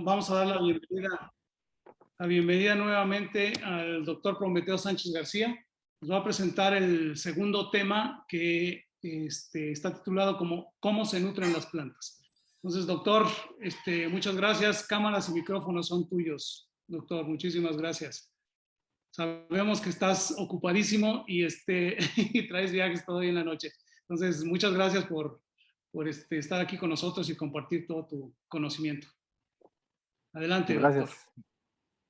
Vamos a dar la bienvenida nuevamente al doctor Prometeo Sánchez García. Nos va a presentar el segundo tema que está titulado como ¿Cómo se nutren las plantas? Entonces, doctor, muchas gracias. Cámaras y micrófonos son tuyos. Doctor, muchísimas gracias. Sabemos que estás ocupadísimo y, y traes viajes todavía en la noche. Entonces, muchas gracias por estar aquí con nosotros y compartir todo tu conocimiento. Adelante, Gracias. doctor.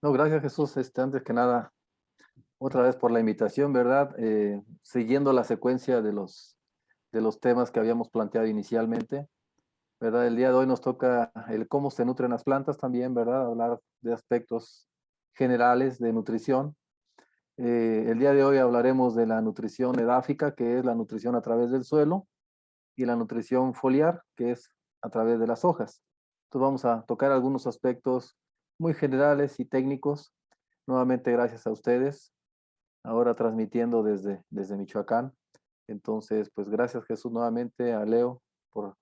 No, gracias, Jesús. Antes que nada, otra vez por la invitación, ¿verdad? Siguiendo la secuencia de los temas que habíamos planteado inicialmente, ¿verdad? El día de hoy nos toca el cómo se nutren las plantas también, ¿verdad? Hablar de aspectos generales de nutrición. El día de hoy hablaremos de la nutrición edáfica, que es la nutrición a través del suelo, y la nutrición foliar, que es a través de las hojas. Entonces vamos a tocar algunos aspectos muy generales y técnicos. Nuevamente gracias a ustedes, ahora transmitiendo desde Michoacán. Entonces, pues gracias, Jesús, nuevamente a Leo por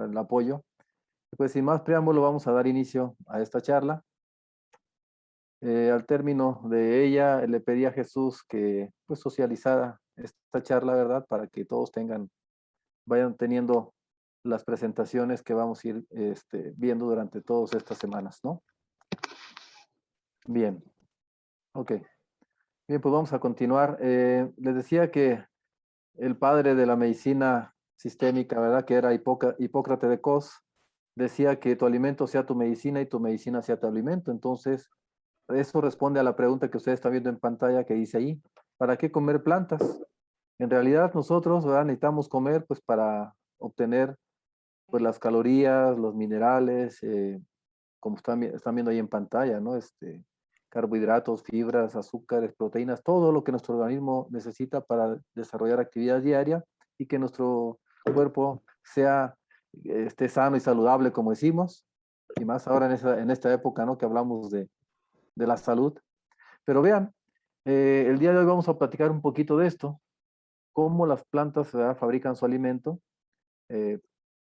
el apoyo. Pues sin más preámbulo vamos a dar inicio a esta charla. Al término de ella le pedí a Jesús que pues socializara esta charla, ¿verdad? Para que todos vayan teniendo las presentaciones que vamos a ir viendo durante todas estas semanas, ¿no? Bien, ok. Bien, pues vamos a continuar. Les decía que el padre de la medicina sistémica, ¿verdad? Que era Hipócrates de Cos, decía que tu alimento sea tu medicina y tu medicina sea tu alimento. Entonces, eso responde a la pregunta que ustedes están viendo en pantalla que dice ahí, ¿para qué comer plantas? En realidad nosotros, ¿verdad? Necesitamos comer pues para obtener pues las calorías, los minerales, como están viendo ahí en pantalla, ¿no? Carbohidratos, fibras, azúcares, proteínas, todo lo que nuestro organismo necesita para desarrollar actividad diaria y que nuestro cuerpo esté sano y saludable, como decimos, y más ahora en esta época, ¿no? Que hablamos de la salud. Pero vean, el día de hoy vamos a platicar un poquito de esto, cómo las plantas, ¿verdad? Fabrican su alimento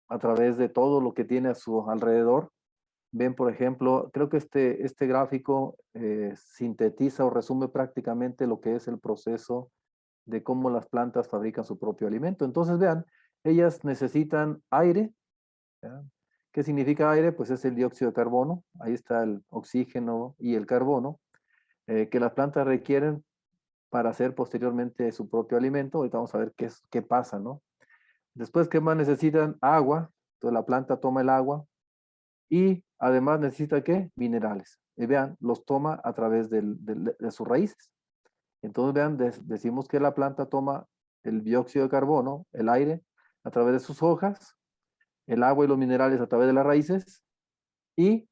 a través de todo lo que tiene a su alrededor. Ven, por ejemplo, creo que este gráfico sintetiza o resume prácticamente lo que es el proceso de cómo las plantas fabrican su propio alimento. Entonces, vean, ellas necesitan aire. ¿Ya? ¿Qué significa aire? Pues es el dióxido de carbono. Ahí está el oxígeno y el carbono que las plantas requieren para hacer posteriormente su propio alimento. Ahorita vamos a ver qué pasa, ¿no? Después, ¿qué más necesitan? Agua. Entonces, la planta toma el agua. Y además necesita ¿qué? Minerales. Y vean, los toma a través de sus raíces. Entonces vean, decimos que la planta toma el dióxido de carbono, el aire, a través de sus hojas, el agua y los minerales a través de las raíces, y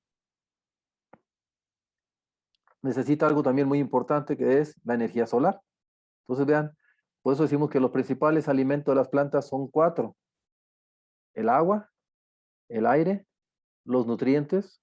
necesita algo también muy importante que es la energía solar. Entonces vean, por eso decimos que los principales alimentos de las plantas son 4. El agua, el aire, los nutrientes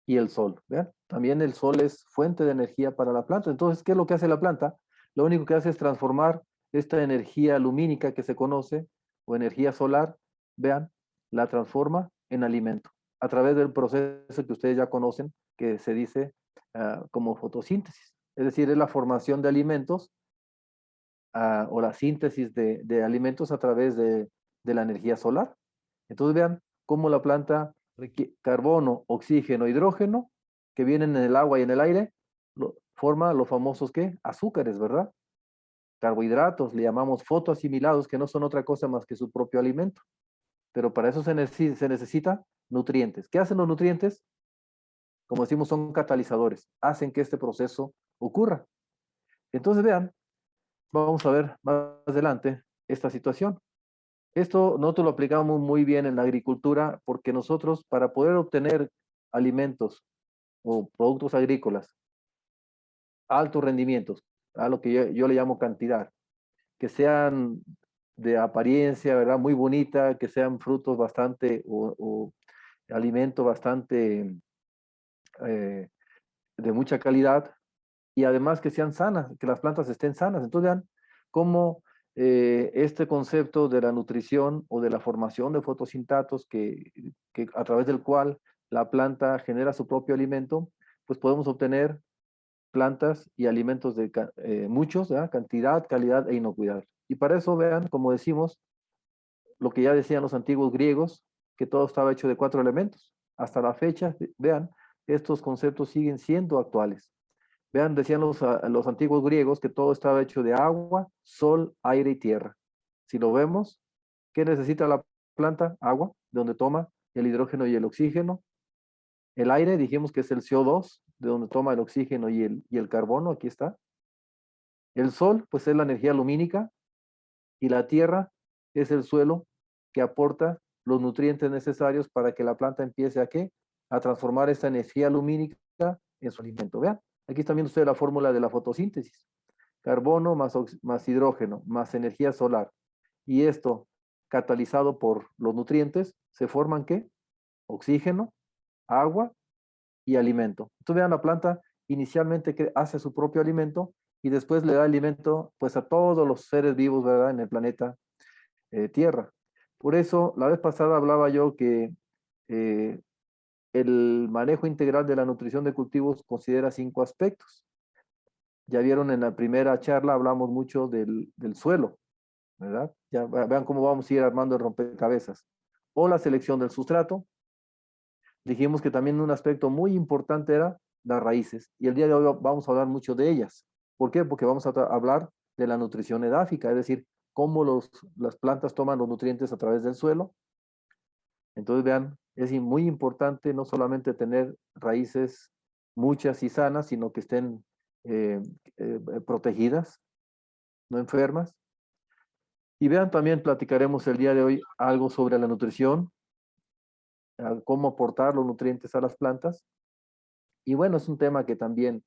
y el sol. ¿Vean? También el sol es fuente de energía para la planta. Entonces, ¿qué es lo que hace la planta? Lo único que hace es transformar esta energía lumínica que se conoce, o energía solar, vean, la transforma en alimento, a través del proceso que ustedes ya conocen, que se dice como fotosíntesis. Es decir, es la formación de alimentos o la síntesis de alimentos a través de la energía solar. Entonces, vean cómo la planta carbono, oxígeno, hidrógeno, que vienen en el agua y en el aire, forma los famosos, ¿qué? Azúcares, ¿verdad? Carbohidratos, le llamamos fotoasimilados, que no son otra cosa más que su propio alimento. Pero para eso se necesita nutrientes. ¿Qué hacen los nutrientes? Como decimos, son catalizadores. Hacen que este proceso ocurra. Entonces, vean, vamos a ver más adelante esta situación. Esto nosotros lo aplicamos muy bien en la agricultura porque nosotros, para poder obtener alimentos o productos agrícolas, altos rendimientos, a lo que yo le llamo cantidad, que sean de apariencia, ¿verdad? Muy bonita, que sean frutos bastante o alimento bastante de mucha calidad y además que sean sanas, que las plantas estén sanas. Entonces vean cómo este concepto de la nutrición o de la formación de fotosintatos que a través del cual la planta genera su propio alimento, pues podemos obtener plantas y alimentos de muchos, ¿verdad? Cantidad, calidad e inocuidad. Y para eso, vean, como decimos, lo que ya decían los antiguos griegos, que todo estaba hecho de 4 elementos. Hasta la fecha, vean, estos conceptos siguen siendo actuales. Vean, decían los antiguos griegos que todo estaba hecho de agua, sol, aire y tierra. Si lo vemos, ¿qué necesita la planta? Agua, de donde toma el hidrógeno y el oxígeno. El aire, dijimos que es el CO2, de donde toma el oxígeno y el carbono, aquí está. El sol, pues es la energía lumínica, y la tierra es el suelo que aporta los nutrientes necesarios para que la planta empiece a ¿qué? A transformar esta energía lumínica en su alimento. Vean, aquí está viendo usted la fórmula de la fotosíntesis. Carbono más hidrógeno más energía solar. Y esto, catalizado por los nutrientes, se forman ¿qué? Oxígeno, agua y alimento. Entonces vean, la planta inicialmente que hace su propio alimento y después le da alimento pues a todos los seres vivos, ¿verdad? En el planeta Tierra. Por eso, la vez pasada hablaba yo que eh, el manejo integral de la nutrición de cultivos considera 5 aspectos. Ya vieron en la primera charla, hablamos mucho del suelo, ¿verdad? Ya vean cómo vamos a ir armando el rompecabezas. O la selección del sustrato. Dijimos que también un aspecto muy importante era las raíces. Y el día de hoy vamos a hablar mucho de ellas. ¿Por qué? Porque vamos a hablar de la nutrición edáfica, es decir, cómo las plantas toman los nutrientes a través del suelo. Entonces, vean, es muy importante no solamente tener raíces muchas y sanas, sino que estén protegidas, no enfermas. Y vean, también platicaremos el día de hoy algo sobre la nutrición, cómo aportar los nutrientes a las plantas. Y bueno, es un tema que también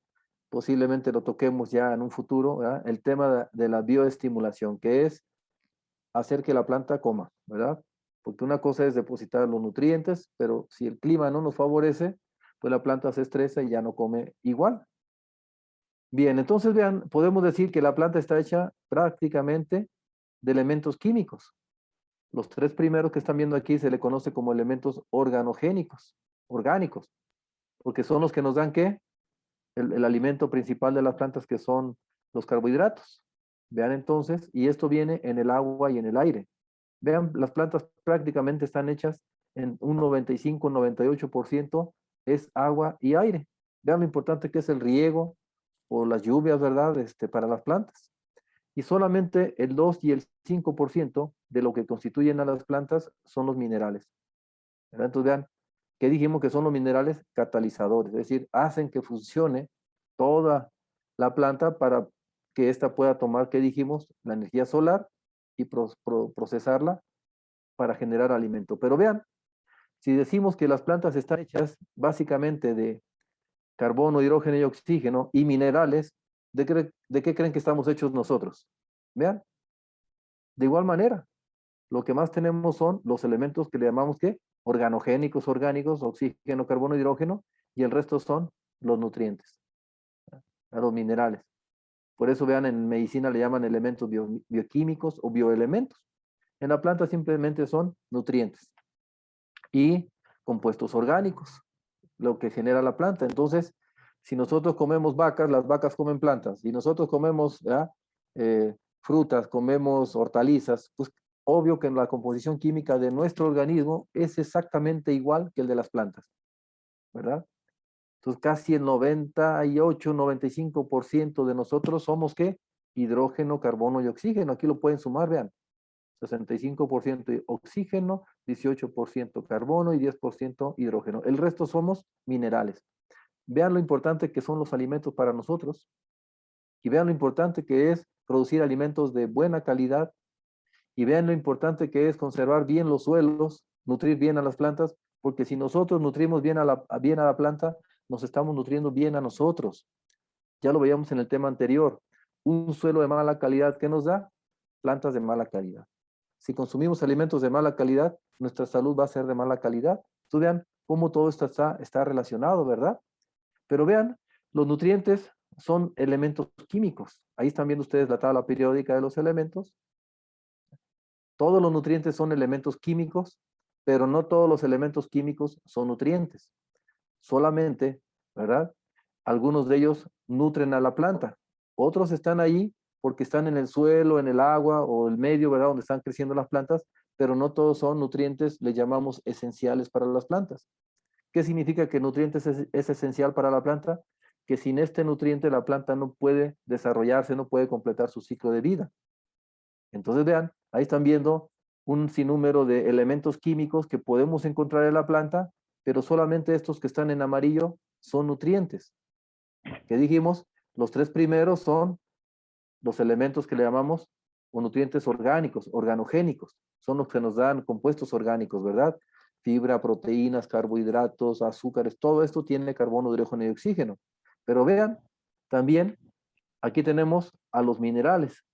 posiblemente lo toquemos ya en un futuro, ¿verdad? El tema de la bioestimulación, que es hacer que la planta coma, ¿verdad? Porque una cosa es depositar los nutrientes, pero si el clima no nos favorece, pues la planta se estresa y ya no come igual. Bien, entonces vean, podemos decir que la planta está hecha prácticamente de elementos químicos. Los 3 primeros que están viendo aquí se le conoce como elementos organogénicos, orgánicos, porque son los que nos dan ¿qué? El alimento principal de las plantas, que son los carbohidratos. Vean entonces, y esto viene en el agua y en el aire. Vean, las plantas prácticamente están hechas en un 95, 98% es agua y aire. Vean lo importante que es el riego o las lluvias, ¿verdad? Para las plantas. Y solamente el 2 y el 5% de lo que constituyen a las plantas son los minerales. ¿Verdad? Entonces vean, ¿qué dijimos que son los minerales? Catalizadores, es decir, hacen que funcione toda la planta para que ésta pueda tomar, ¿qué dijimos? La energía solar y procesarla para generar alimento. Pero vean, si decimos que las plantas están hechas básicamente de carbono, hidrógeno y oxígeno y minerales, ¿de qué creen que estamos hechos nosotros? Vean, de igual manera, lo que más tenemos son los elementos que le llamamos ¿qué? Organogénicos, orgánicos, oxígeno, carbono, hidrógeno, y el resto son los nutrientes, los minerales. Por eso vean, en medicina le llaman elementos bioquímicos o bioelementos. En la planta simplemente son nutrientes y compuestos orgánicos, lo que genera la planta. Entonces, si nosotros comemos vacas, las vacas comen plantas. Si nosotros comemos frutas, comemos hortalizas, pues obvio que la composición química de nuestro organismo es exactamente igual que el de las plantas, ¿verdad? Entonces, casi el 98, 95% de nosotros somos ¿qué? Hidrógeno, carbono y oxígeno. Aquí lo pueden sumar, vean. 65% oxígeno, 18% carbono y 10% hidrógeno. El resto somos minerales. Vean lo importante que son los alimentos para nosotros y vean lo importante que es producir alimentos de buena calidad y vean lo importante que es conservar bien los suelos, nutrir bien a las plantas, porque si nosotros nutrimos bien bien a la planta, nos estamos nutriendo bien a nosotros. Ya lo veíamos en el tema anterior. Un suelo de mala calidad, ¿qué nos da? Plantas de mala calidad. Si consumimos alimentos de mala calidad, nuestra salud va a ser de mala calidad. Entonces vean cómo todo esto está relacionado, ¿verdad? Pero vean, los nutrientes son elementos químicos. Ahí están viendo ustedes la tabla periódica de los elementos. Todos los nutrientes son elementos químicos, pero no todos los elementos químicos son nutrientes. Solamente, ¿verdad? Algunos de ellos nutren a la planta. Otros están ahí porque están en el suelo, en el agua o el medio, ¿verdad? Donde están creciendo las plantas, pero no todos son nutrientes, le llamamos esenciales para las plantas. ¿Qué significa que nutrientes es esencial para la planta? Que sin este nutriente la planta no puede desarrollarse, no puede completar su ciclo de vida. Entonces vean, ahí están viendo un sinnúmero de elementos químicos que podemos encontrar en la planta, pero solamente estos que están en amarillo son nutrientes. ¿Qué dijimos? Los tres primeros son los elementos que le llamamos o nutrientes orgánicos, organogénicos. Son los que nos dan compuestos orgánicos, ¿verdad? Fibra, proteínas, carbohidratos, azúcares, todo esto tiene carbono, hidrógeno y oxígeno. Pero vean, también aquí tenemos a los minerales.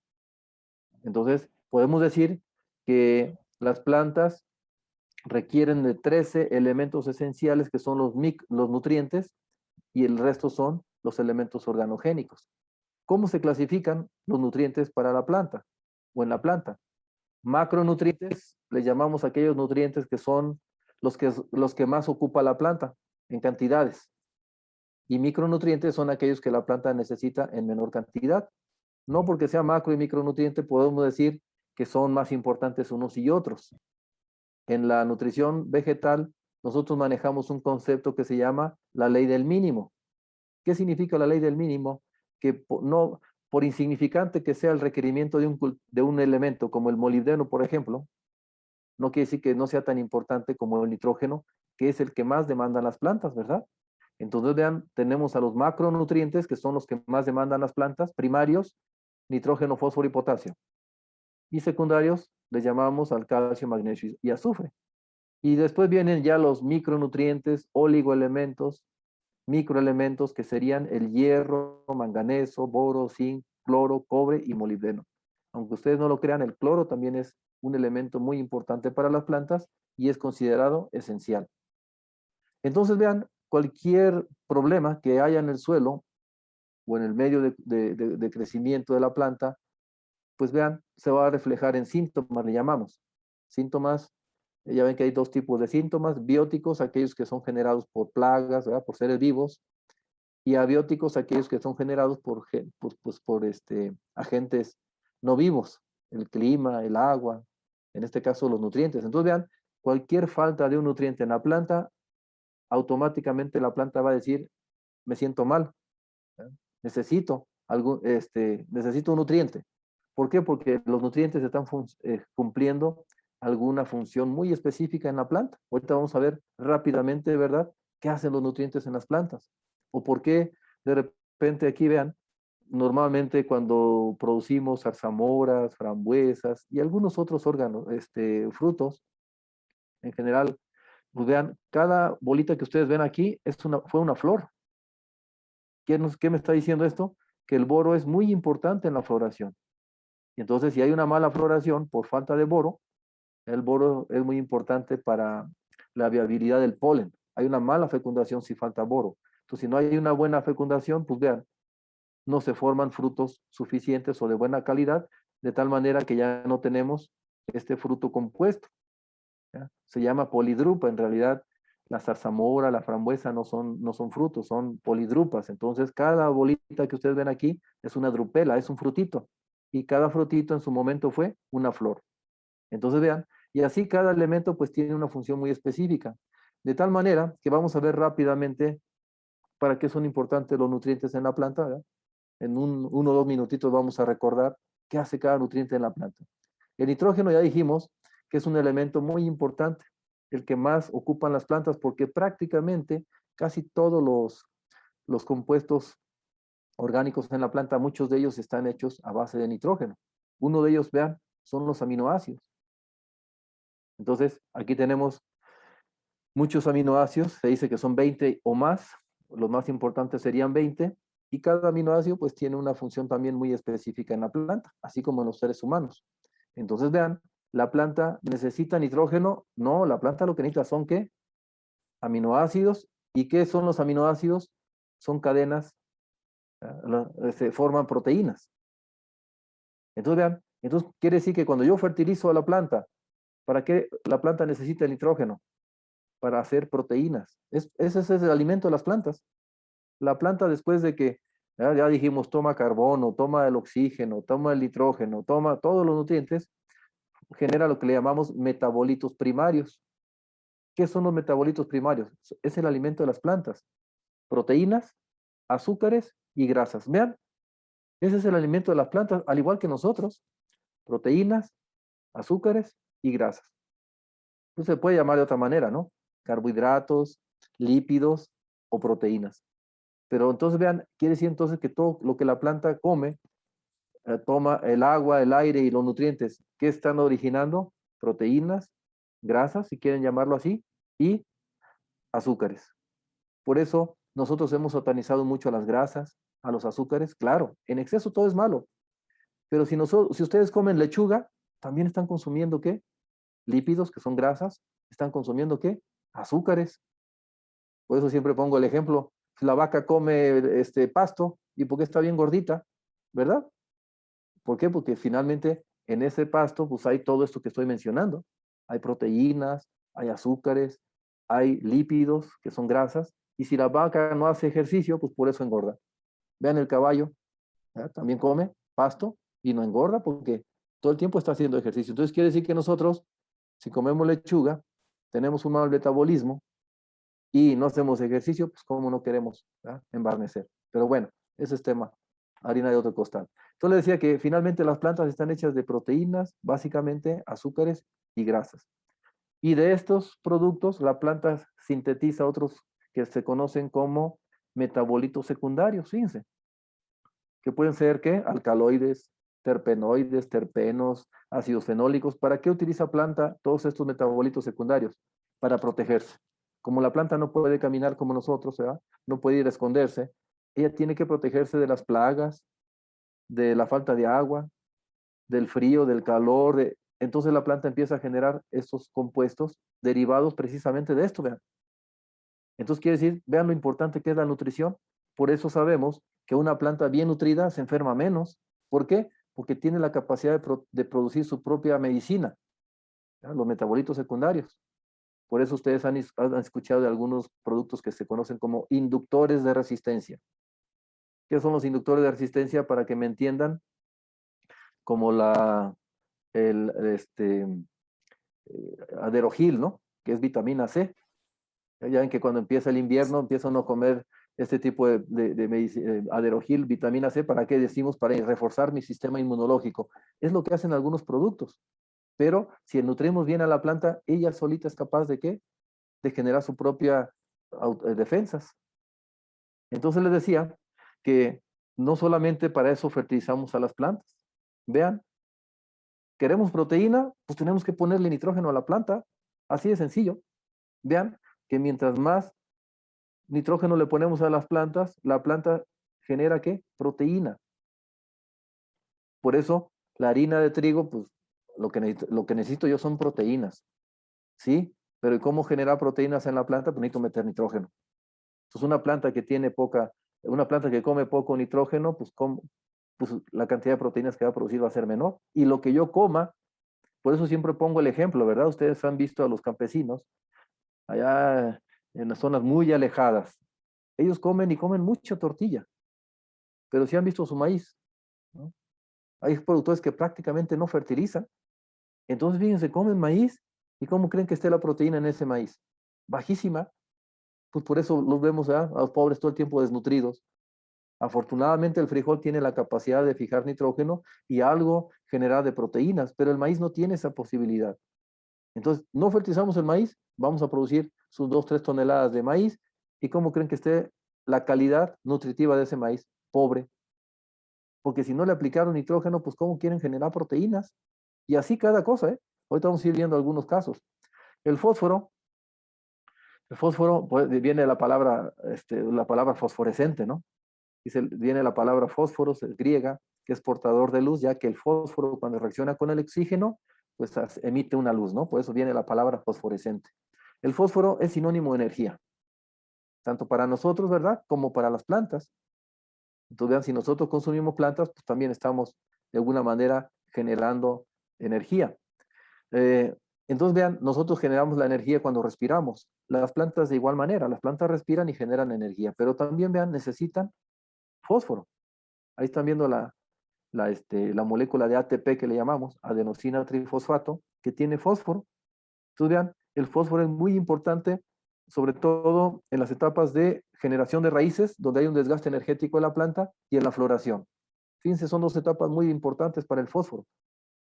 Entonces, podemos decir que las plantas requieren de 13 elementos esenciales que son los nutrientes y el resto son los elementos organogénicos. ¿Cómo se clasifican los nutrientes para la planta o en la planta? Macronutrientes, le llamamos a aquellos nutrientes que son los que más ocupa la planta en cantidades. Y micronutrientes son aquellos que la planta necesita en menor cantidad. No porque sea macro y micronutriente podemos decir que son más importantes unos y otros. En la nutrición vegetal, nosotros manejamos un concepto que se llama la ley del mínimo. ¿Qué significa la ley del mínimo? Que no, por insignificante que sea el requerimiento de un elemento como el molibdeno, por ejemplo, no quiere decir que no sea tan importante como el nitrógeno, que es el que más demandan las plantas, ¿verdad? Entonces, vean, tenemos a los macronutrientes, que son los que más demandan las plantas, primarios, nitrógeno, fósforo y potasio. Y secundarios, les llamamos al calcio, magnesio y azufre. Y después vienen ya los micronutrientes, oligoelementos, microelementos que serían el hierro, manganeso, boro, zinc, cloro, cobre y molibdeno. Aunque ustedes no lo crean, el cloro también es un elemento muy importante para las plantas y es considerado esencial. Entonces vean, cualquier problema que haya en el suelo o en el medio de crecimiento de la planta, pues vean, se va a reflejar en síntomas, le llamamos. Síntomas, ya ven que hay dos tipos de síntomas, bióticos, aquellos que son generados por plagas, ¿verdad? Por seres vivos, y abióticos, aquellos que son generados por agentes no vivos, el clima, el agua, en este caso los nutrientes. Entonces vean, cualquier falta de un nutriente en la planta, automáticamente la planta va a decir, me siento mal, ¿eh? Necesito un nutriente. ¿Por qué? Porque los nutrientes están cumpliendo alguna función muy específica en la planta. Ahorita vamos a ver rápidamente, ¿verdad? ¿Qué hacen los nutrientes en las plantas? O por qué de repente aquí vean, normalmente cuando producimos zarzamoras, frambuesas y algunos otros órganos, frutos, en general, pues vean, cada bolita que ustedes ven aquí fue una flor. ¿Qué me está diciendo esto? Que el boro es muy importante en la floración. Y entonces, si hay una mala floración por falta de boro, el boro es muy importante para la viabilidad del polen. Hay una mala fecundación si falta boro. Entonces, si no hay una buena fecundación, pues vean, no se forman frutos suficientes o de buena calidad, de tal manera que ya no tenemos este fruto compuesto, ¿ya? Se llama polidrupa. En realidad, la zarzamora, la frambuesa no son frutos, son polidrupas. Entonces, cada bolita que ustedes ven aquí es una drupela, es un frutito. Y cada frutito en su momento fue una flor. Entonces, vean, y así cada elemento pues tiene una función muy específica. De tal manera que vamos a ver rápidamente para qué son importantes los nutrientes en la planta, ¿verdad? En uno o dos minutitos vamos a recordar qué hace cada nutriente en la planta. El nitrógeno ya dijimos que es un elemento muy importante, el que más ocupan las plantas, porque prácticamente casi todos los compuestos orgánicos en la planta, muchos de ellos están hechos a base de nitrógeno. Uno de ellos, vean, son los aminoácidos. Entonces, aquí tenemos muchos aminoácidos, se dice que son 20 o más, los más importantes serían 20, y cada aminoácido pues tiene una función también muy específica en la planta, así como en los seres humanos. Entonces vean, ¿la planta necesita nitrógeno? No, la planta lo que necesita son ¿qué? Aminoácidos. ¿Y qué son los aminoácidos? Son cadenas, se forman proteínas. Entonces vean, entonces quiere decir que cuando yo fertilizo a la planta ¿Para qué la planta necesita el nitrógeno? Para hacer proteínas. Ese es el alimento de las plantas. La planta después de que, ya dijimos, toma carbono, toma el oxígeno, toma el nitrógeno, toma todos los nutrientes, genera lo que le llamamos metabolitos primarios. ¿Qué son los metabolitos primarios? Es el alimento de las plantas. Proteínas, azúcares y grasas. Vean, ese es el alimento de las plantas, al igual que nosotros. Proteínas, azúcares y grasas. Entonces se puede llamar de otra manera, ¿no? Carbohidratos, lípidos o proteínas. Pero entonces vean, quiere decir entonces que todo lo que la planta come, toma el agua, el aire y los nutrientes, ¿qué están originando? Proteínas, grasas, si quieren llamarlo así, y azúcares. Por eso nosotros hemos satanizado mucho a las grasas, a los azúcares. Claro, en exceso todo es malo. Pero si ustedes comen lechuga, también están consumiendo ¿qué? Lípidos, que son grasas. Están consumiendo ¿qué? Azúcares. Por eso siempre pongo el ejemplo. Si la vaca come pasto, ¿y por qué está bien gordita? ¿Verdad? ¿Por qué? Porque finalmente en ese pasto pues hay todo esto que estoy mencionando. Hay proteínas, hay azúcares, hay lípidos, que son grasas. Y si la vaca no hace ejercicio, pues por eso engorda. Vean el caballo, ¿ya? También come pasto y no engorda porque todo el tiempo está haciendo ejercicio. Entonces quiere decir que nosotros, si comemos lechuga, tenemos un mal metabolismo y no hacemos ejercicio, pues como no queremos, ¿ya? Embarnecer. Pero bueno, ese es tema, harina de otro costal. Entonces le decía que finalmente las plantas están hechas de proteínas, básicamente azúcares y grasas. Y de estos productos, la planta sintetiza otros que se conocen como metabolitos secundarios, fíjense, que pueden ser, ¿qué? Alcaloides, terpenoides, terpenos, ácidos fenólicos. ¿Para qué utiliza planta todos estos metabolitos secundarios? Para protegerse. Como la planta no puede caminar como nosotros, ¿verdad? No puede ir a esconderse, ella tiene que protegerse de las plagas, de la falta de agua, del frío, del calor. Entonces la planta empieza a generar estos compuestos derivados precisamente de esto, vean. Entonces quiere decir, vean lo importante que es la nutrición. Por eso sabemos que una planta bien nutrida se enferma menos. ¿Por qué? Porque tiene la capacidad de producir su propia medicina, ¿ya? Los metabolitos secundarios. Por eso ustedes han escuchado de algunos productos que se conocen como inductores de resistencia. ¿Qué son los inductores de resistencia? Para que me entiendan, como el aderogil, ¿no? Que es vitamina C. Ya ven que cuando empieza el invierno empieza uno a comer este tipo de aderogil, vitamina C. ¿Para qué decimos? Para reforzar mi sistema inmunológico. Es lo que hacen algunos productos. Pero si nutrimos bien a la planta, ella solita es capaz de ¿qué? De generar su propia defensas. Entonces les decía que no solamente para eso fertilizamos a las plantas. Vean, queremos proteína, pues tenemos que ponerle nitrógeno a la planta. Así de sencillo. Vean que mientras más nitrógeno le ponemos a las plantas, la planta genera ¿qué? Proteína. Por eso la harina de trigo, pues lo que necesito yo son proteínas, ¿sí? Pero ¿y cómo generar proteínas en la planta? Pues necesito meter nitrógeno. Entonces una planta que come poco nitrógeno, pues la cantidad de proteínas que va a producir va a ser menor. Y lo que yo coma, por eso siempre pongo el ejemplo, ¿verdad? Ustedes han visto a los campesinos allá en las zonas muy alejadas. Ellos comen y comen mucha tortilla, pero si han visto su maíz, ¿no? Hay productores que prácticamente no fertilizan. Entonces, fíjense, comen maíz y ¿cómo creen que esté la proteína en ese maíz? Bajísima. Pues por eso los vemos a los pobres todo el tiempo desnutridos. Afortunadamente el frijol tiene la capacidad de fijar nitrógeno y algo generar de proteínas, pero el maíz no tiene esa posibilidad. Entonces, no fertilizamos el maíz, vamos a producir sus 2, 3 toneladas de maíz. ¿Y cómo creen que esté la calidad nutritiva de ese maíz? Pobre. Porque si no le aplicaron nitrógeno, pues ¿cómo quieren generar proteínas? Y así cada cosa, ¿eh? Ahorita vamos a ir viendo algunos casos. El fósforo, pues, viene la palabra fosforescente, ¿no? Viene la palabra fósforos, griega, que es portador de luz, ya que el fósforo cuando reacciona con el oxígeno, pues emite una luz, ¿no? Por eso viene la palabra fosforescente. El fósforo es sinónimo de energía, tanto para nosotros, ¿verdad? Como para las plantas. Entonces, vean, si nosotros consumimos plantas, pues también estamos de alguna manera generando energía. Entonces, vean, nosotros generamos la energía cuando respiramos. Las plantas de igual manera, las plantas respiran y generan energía, pero también, vean, necesitan fósforo. Ahí están viendo la molécula de ATP que le llamamos, adenosina trifosfato, que tiene fósforo. Entonces, vean, el fósforo es muy importante, sobre todo en las etapas de generación de raíces, donde hay un desgaste energético de la planta, y en la floración. Fíjense, son dos etapas muy importantes para el fósforo.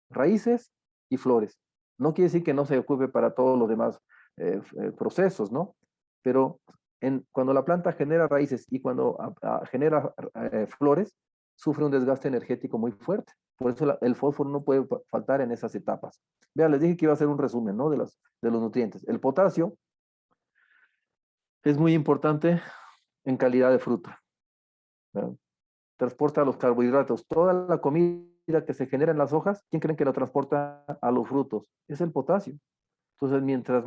Raíces y flores. No quiere decir que no se ocupe para todos los demás procesos, ¿no? Pero cuando la planta genera raíces y cuando genera flores, sufre un desgaste energético muy fuerte. Por eso el fósforo no puede faltar en esas etapas. Vean, les dije que iba a hacer un resumen, ¿no? De los nutrientes. El potasio es muy importante en calidad de fruta, ¿verdad? Transporta los carbohidratos. Toda la comida que se genera en las hojas, ¿quién creen que la transporta a los frutos? Es el potasio. Entonces, mientras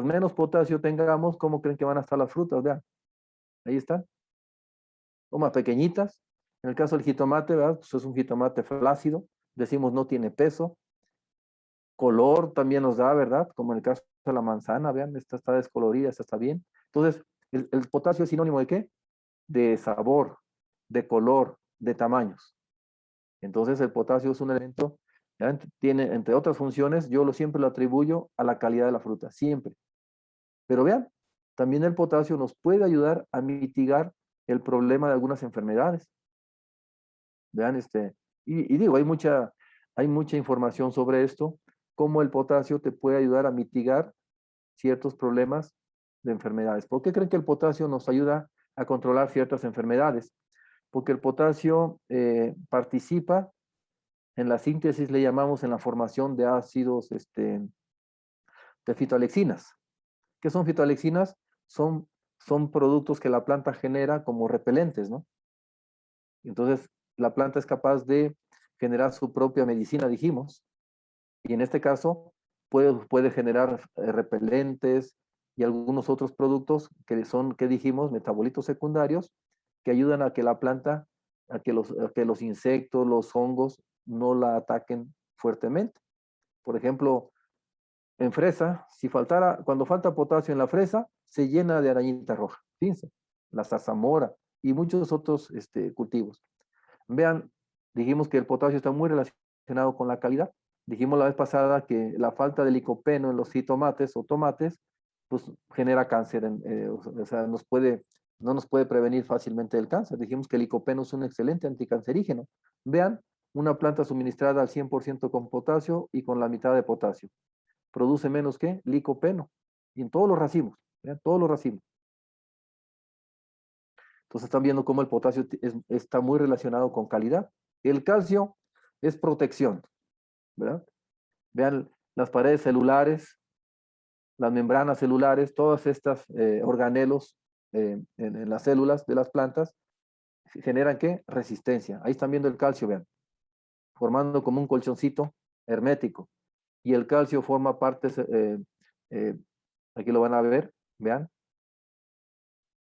menos potasio tengamos, ¿cómo creen que van a estar las frutas? Vean, ahí están. Son más pequeñitas. En el caso del jitomate, ¿verdad? Pues es un jitomate flácido. Decimos no tiene peso. Color también nos da, ¿verdad? Como en el caso de la manzana, vean, esta está descolorida, esta está bien. Entonces, el potasio es sinónimo de ¿qué? De sabor, de color, de tamaños. Entonces, el potasio es un elemento, ¿ya? Tiene, entre otras funciones, siempre lo atribuyo a la calidad de la fruta, siempre. Pero vean, también el potasio nos puede ayudar a mitigar el problema de algunas enfermedades. Vean, y digo, hay mucha información sobre esto, cómo el potasio te puede ayudar a mitigar ciertos problemas de enfermedades. ¿Por qué creen que el potasio nos ayuda a controlar ciertas enfermedades? Porque el potasio participa en la síntesis, le llamamos, en la formación de ácidos, de fitoalexinas. ¿Qué son fitoalexinas? Son productos que la planta genera como repelentes, ¿no? Entonces, la planta es capaz de generar su propia medicina, dijimos, y en este caso puede generar repelentes y algunos otros productos que son, ¿qué dijimos? Metabolitos secundarios que ayudan a que la planta, a que los insectos, los hongos no la ataquen fuertemente. Por ejemplo, en fresa, cuando falta potasio en la fresa, se llena de arañita roja. Fíjense, la zarzamora y muchos otros cultivos. Vean, dijimos que el potasio está muy relacionado con la calidad. Dijimos la vez pasada que la falta de licopeno en los jitomates o tomates, pues genera cáncer, o sea, no nos puede prevenir fácilmente del cáncer. Dijimos que el licopeno es un excelente anticancerígeno. Vean, una planta suministrada al 100% con potasio y con la mitad de potasio. Produce menos que licopeno. Y en todos los racimos, vean, todos los racimos. Entonces están viendo cómo el potasio está muy relacionado con calidad. El calcio es protección, ¿verdad? Vean las paredes celulares, las membranas celulares, todas estas organelos en las células de las plantas generan ¿qué? Resistencia. Ahí están viendo el calcio, vean, formando como un colchoncito hermético. Y el calcio forma partes, aquí lo van a ver, vean,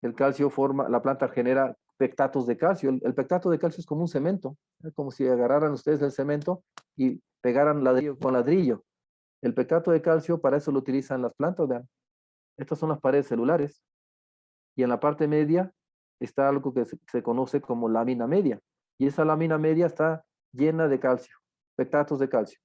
el calcio la planta genera pectatos de calcio. El pectato de calcio es como un cemento, es como si agarraran ustedes el cemento y pegaran ladrillo con ladrillo. El pectato de calcio, para eso lo utilizan las plantas, vean. Estas son las paredes celulares. Y en la parte media está algo que se conoce como lámina media. Y esa lámina media está llena de calcio, pectatos de calcio.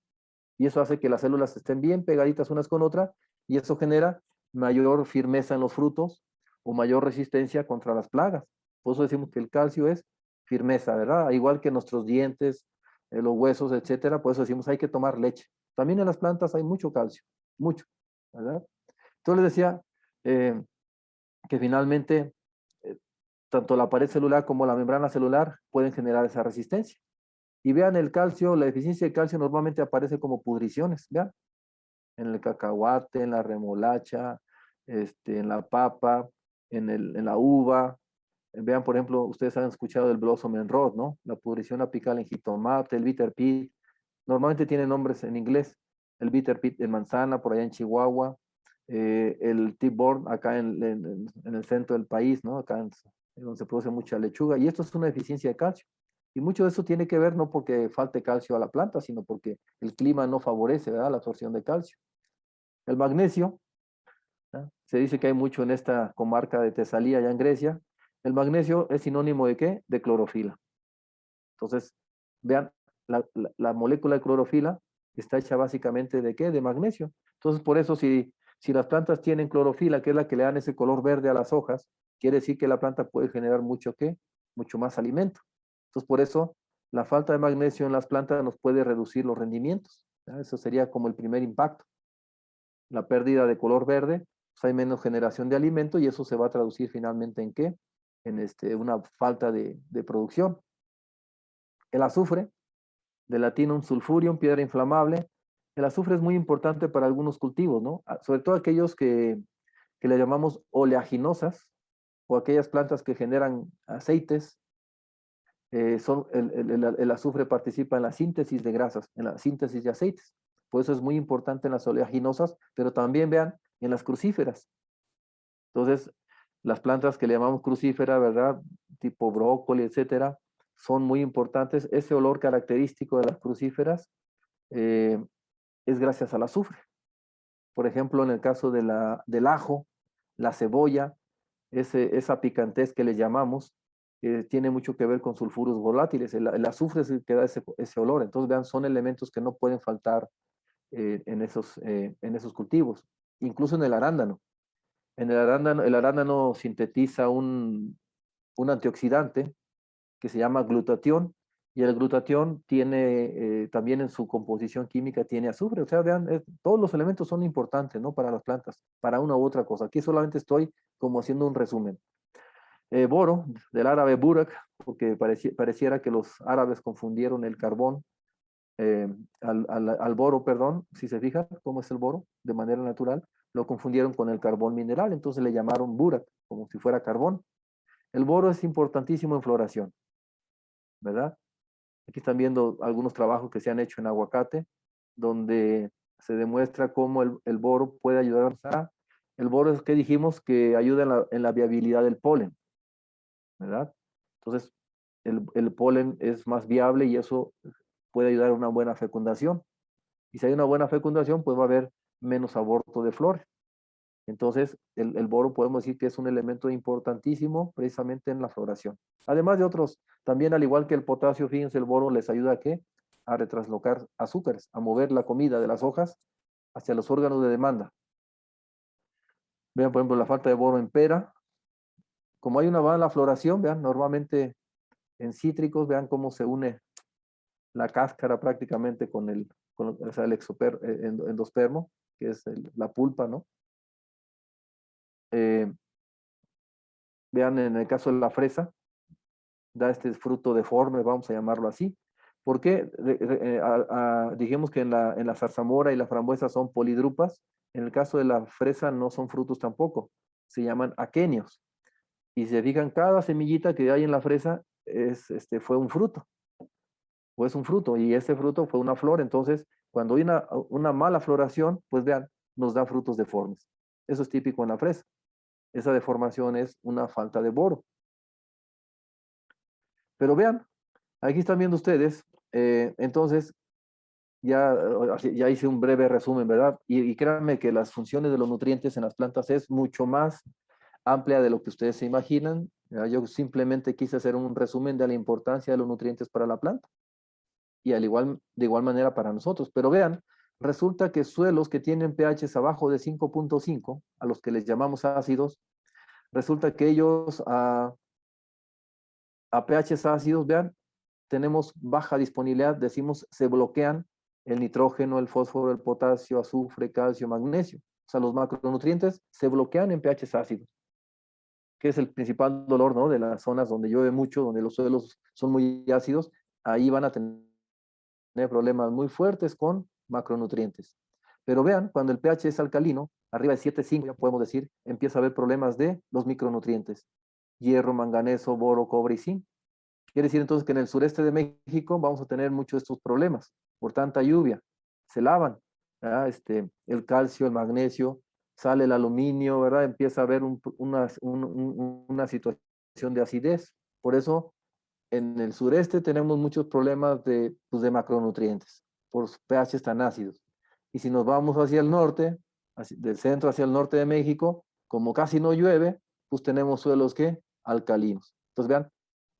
Y eso hace que las células estén bien pegaditas unas con otras y eso genera mayor firmeza en los frutos o mayor resistencia contra las plagas. Por eso decimos que el calcio es firmeza, ¿verdad? Igual que nuestros dientes, los huesos, etcétera. Por eso decimos hay que tomar leche. También en las plantas hay mucho calcio, mucho, ¿verdad? Entonces les decía que finalmente tanto la pared celular como la membrana celular pueden generar esa resistencia. Y vean el calcio, la deficiencia de calcio normalmente aparece como pudriciones, vean, en el cacahuate, en la remolacha, en la papa, en la uva. Vean, por ejemplo, ustedes han escuchado del blossom and rot, ¿no? La pudrición apical en jitomate, el bitter pit. Normalmente tiene nombres en inglés. El bitter pit en manzana, por allá en Chihuahua. El T-born acá en el centro del país, ¿no? Acá donde se produce mucha lechuga. Y esto es una deficiencia de calcio. Y mucho de eso tiene que ver no porque falte calcio a la planta, sino porque el clima no favorece, ¿verdad?, la absorción de calcio. El magnesio, ¿verdad? Se dice que hay mucho en esta comarca de Tesalía, allá en Grecia. El magnesio es sinónimo de ¿qué? De clorofila. Entonces, vean, la molécula de clorofila está hecha básicamente ¿de qué? De magnesio. Entonces, por eso si las plantas tienen clorofila, que es la que le dan ese color verde a las hojas, quiere decir que la planta puede generar mucho ¿qué? Mucho más alimento. Entonces, por eso la falta de magnesio en las plantas nos puede reducir los rendimientos, ¿ya? Eso sería como el primer impacto. La pérdida de color verde, pues hay menos generación de alimento y eso se va a traducir finalmente en ¿qué? En una falta de producción. El azufre, de latinum sulfurium, piedra inflamable. El azufre es muy importante para algunos cultivos, ¿no? Sobre todo aquellos que le llamamos oleaginosas o aquellas plantas que generan aceites. El azufre participa en la síntesis de grasas, en la síntesis de aceites. Por eso es muy importante en las oleaginosas, pero también vean en las crucíferas. Entonces, las plantas que le llamamos crucífera, ¿verdad? Tipo brócoli, etcétera, son muy importantes. Ese olor característico de las crucíferas es gracias al azufre. Por ejemplo, en el caso del ajo, la cebolla, esa picantez que le llamamos, tiene mucho que ver con sulfuros volátiles. El azufre es el que da ese olor. Entonces, vean, son elementos que no pueden faltar en esos cultivos. Incluso en el arándano. El arándano sintetiza un antioxidante que se llama glutatión, y el glutatión tiene también en su composición química tiene azufre. O sea, vean, todos los elementos son importantes, ¿no? Para las plantas, para una u otra cosa. Aquí solamente estoy como haciendo un resumen. Boro, del árabe burak, porque pareciera que los árabes confundieron el carbón al boro, perdón, si se fijan cómo es el boro, de manera natural, lo confundieron con el carbón mineral, entonces le llamaron burak, como si fuera carbón. El boro es importantísimo en floración, ¿verdad? Aquí están viendo algunos trabajos que se han hecho en aguacate, donde se demuestra cómo el boro puede ayudar a... El boro es que dijimos que ayuda en la viabilidad del polen, ¿verdad? Entonces, el polen es más viable y eso puede ayudar a una buena fecundación. Y si hay una buena fecundación, pues va a haber menos aborto de flores. Entonces, el boro podemos decir que es un elemento importantísimo precisamente en la floración. Además de otros, también al igual que el potasio, fíjense, el boro les ayuda a ¿qué? A retraslocar azúcares, a mover la comida de las hojas hacia los órganos de demanda. Vean, por ejemplo, la falta de boro en pera. Como hay una mala floración, vean, normalmente en cítricos, vean cómo se une la cáscara prácticamente o sea, el endospermo, que es la pulpa, ¿no? Vean, en el caso de la fresa, da este fruto deforme, vamos a llamarlo así. ¿Por qué? Dijimos que en la zarzamora y la frambuesa son polidrupas. En el caso de la fresa no son frutos tampoco, se llaman aquenios. Y si se fijan, cada semillita que hay en la fresa fue un fruto, o es un fruto, y ese fruto fue una flor. Entonces, cuando hay una mala floración, pues vean, nos da frutos deformes. Eso es típico en la fresa. Esa deformación es una falta de boro. Pero vean, aquí están viendo ustedes, entonces ya hice un breve resumen, ¿verdad? Y créanme que las funciones de los nutrientes en las plantas es mucho más amplia de lo que ustedes se imaginan. Yo simplemente quise hacer un resumen de la importancia de los nutrientes para la planta y de igual manera para nosotros. Pero vean, resulta que suelos que tienen pHs abajo de 5.5, a los que les llamamos ácidos, resulta que ellos a pHs ácidos, vean, tenemos baja disponibilidad, decimos, se bloquean el nitrógeno, el fósforo, el potasio, azufre, calcio, magnesio. O sea, los macronutrientes se bloquean en pHs ácidos, que es el principal dolor, ¿no? De las zonas donde llueve mucho, donde los suelos son muy ácidos, ahí van a tener problemas muy fuertes con macronutrientes. Pero vean, cuando el pH es alcalino, arriba de 7,5, ya podemos decir, empieza a haber problemas de los micronutrientes. Hierro, manganeso, boro, cobre y zinc. Quiere decir entonces que en el sureste de México vamos a tener muchos de estos problemas por tanta lluvia. Se lavan, ¿verdad? El calcio, el magnesio, sale el aluminio, ¿verdad? Empieza a haber una situación de acidez. Por eso en el sureste tenemos muchos problemas pues, de macronutrientes por pHs tan ácidos. Y si nos vamos hacia el norte, del centro hacia el norte de México, como casi no llueve, pues tenemos suelos que alcalinos. Entonces vean,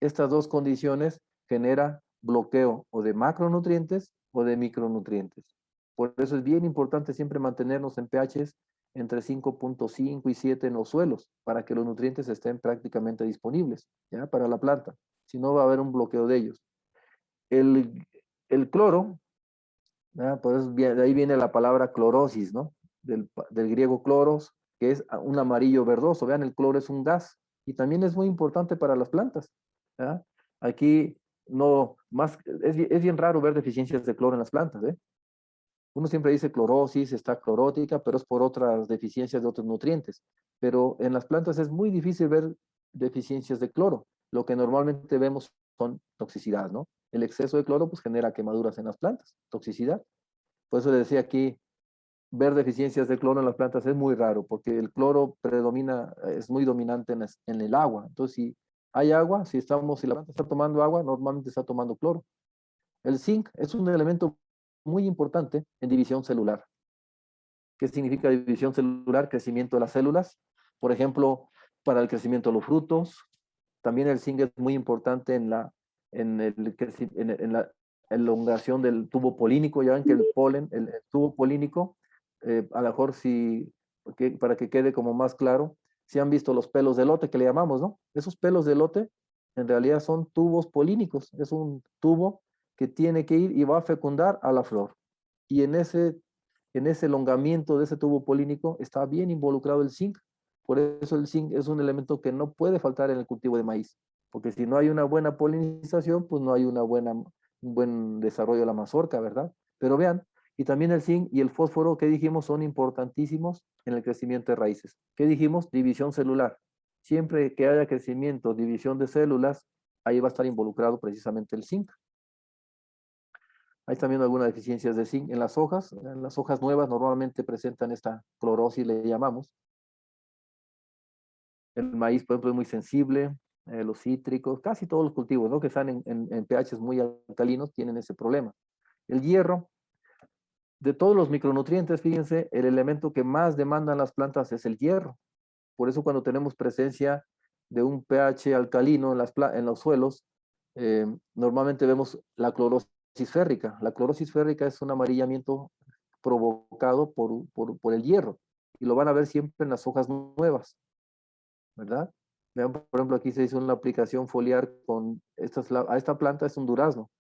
estas dos condiciones generan bloqueo o de macronutrientes o de micronutrientes. Por eso es bien importante siempre mantenernos en pHs entre 5.5 y 7 en los suelos, para que los nutrientes estén prácticamente disponibles, ¿ya? Para la planta. Si no, va a haber un bloqueo de ellos. El cloro, ¿ya? Por eso de ahí viene la palabra clorosis, ¿no? Del griego cloros, que es un amarillo verdoso. Vean, el cloro es un gas y también es muy importante para las plantas, ¿ya? Aquí no, más, es bien raro ver deficiencias de cloro en las plantas, ¿eh? Uno siempre dice clorosis, está clorótica, pero es por otras deficiencias de otros nutrientes. Pero en las plantas es muy difícil ver deficiencias de cloro. Lo que normalmente vemos son toxicidad, ¿no? El exceso de cloro pues genera quemaduras en las plantas, toxicidad. Por eso le decía aquí, ver deficiencias de cloro en las plantas es muy raro, porque el cloro predomina, es muy dominante en el agua. Entonces, si hay agua, si la planta está tomando agua, normalmente está tomando cloro. El zinc es un elemento muy importante en división celular. ¿Qué significa división celular? Crecimiento de las células. Por ejemplo, para el crecimiento de los frutos. También el zinc es muy importante en la elongación del tubo polínico. Ya ven que el polen, el tubo polínico, a lo mejor para que quede como más claro, si han visto los pelos de elote que le llamamos, ¿no? Esos pelos de elote en realidad son tubos polínicos. Es un tubo que tiene que ir y va a fecundar a la flor. Y en ese elongamiento de ese tubo polínico está bien involucrado el zinc. Por eso el zinc es un elemento que no puede faltar en el cultivo de maíz, porque si no hay una buena polinización, pues no hay un buen desarrollo de la mazorca, ¿verdad? Pero vean, y también el zinc y el fósforo que dijimos son importantísimos en el crecimiento de raíces. ¿Qué dijimos? División celular. Siempre que haya crecimiento, división de células, ahí va a estar involucrado precisamente el zinc. Hay también algunas deficiencias de zinc en las hojas. En las hojas nuevas normalmente presentan esta clorosis, le llamamos. El maíz, por ejemplo, es muy sensible. Los cítricos, casi todos los cultivos, ¿no? Que están en pHs muy alcalinos tienen ese problema. El hierro, de todos los micronutrientes, fíjense, el elemento que más demandan las plantas es el hierro. Por eso cuando tenemos presencia de un pH alcalino en los suelos, normalmente vemos la clorosis férrica. La clorosis férrica es un amarillamiento provocado por el hierro. Y lo van a ver siempre en las hojas nuevas, ¿verdad? Vean, por ejemplo, aquí se hizo una aplicación foliar a esta planta es un durazno.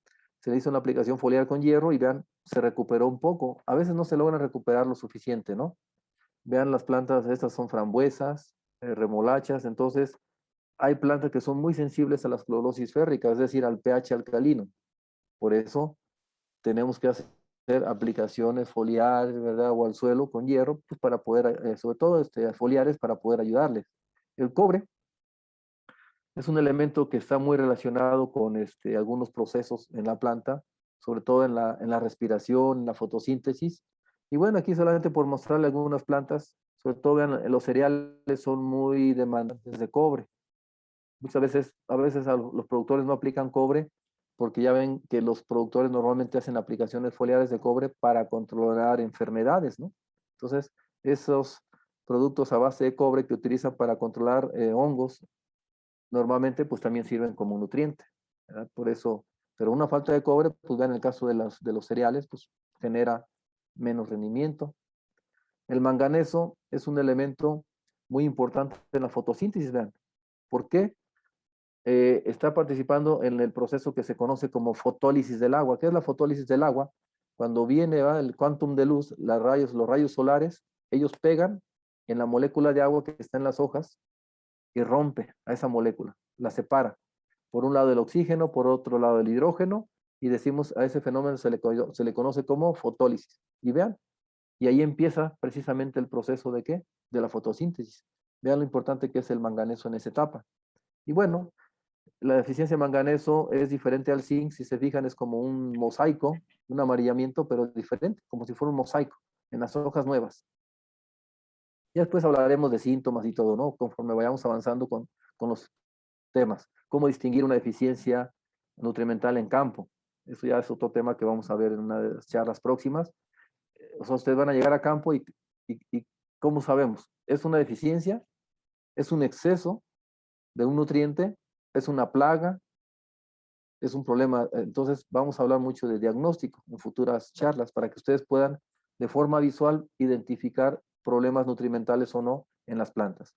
Se le hizo una aplicación foliar con hierro y vean, se recuperó un poco. A veces no se logra recuperar lo suficiente, ¿no? Vean las plantas, estas son frambuesas, remolachas, entonces hay plantas que son muy sensibles a las clorosis férricas, es decir, al pH alcalino. Por eso tenemos que hacer aplicaciones foliares, ¿verdad? O al suelo con hierro, pues para poder, sobre todo foliares, para poder ayudarles. El cobre es un elemento que está muy relacionado con algunos procesos en la planta, sobre todo en la respiración, en la fotosíntesis. Y bueno, aquí solamente por mostrarle algunas plantas, sobre todo vean, los cereales son muy demandantes de cobre. Muchas veces, a veces los productores no aplican cobre porque ya ven que los productores normalmente hacen aplicaciones foliares de cobre para controlar enfermedades, ¿no? Entonces, esos productos a base de cobre que utilizan para controlar hongos, normalmente pues también sirven como nutriente, ¿verdad? Por eso, pero una falta de cobre, pues vean, en el caso de los cereales, pues genera menos rendimiento. El manganeso es un elemento muy importante en la fotosíntesis, vean. ¿Por qué? Está participando en el proceso que se conoce como fotólisis del agua. ¿Qué es la fotólisis del agua? Cuando viene el quantum de luz, los rayos solares, ellos pegan en la molécula de agua que está en las hojas y rompe a esa molécula, la separa. Por un lado el oxígeno, por otro lado el hidrógeno, y decimos a ese fenómeno se le conoce como fotólisis. Y vean, y ahí empieza precisamente el proceso de ¿qué? De la fotosíntesis. Vean lo importante que es el manganeso en esa etapa. Y bueno, la deficiencia de manganeso es diferente al zinc, si se fijan es como un mosaico, un amarillamiento, pero diferente, como si fuera un mosaico en las hojas nuevas. Y después hablaremos de síntomas y todo, ¿no? Conforme vayamos avanzando con los temas. Cómo distinguir una deficiencia nutrimental en campo. Eso ya es otro tema que vamos a ver en una de las charlas próximas. O sea, ustedes van a llegar a campo y ¿cómo sabemos? ¿Es una deficiencia? ¿Es un exceso de un nutriente? ¿Es una plaga? ¿Es un problema? Entonces vamos a hablar mucho de diagnóstico en futuras charlas para que ustedes puedan de forma visual identificar problemas nutrimentales o no en las plantas.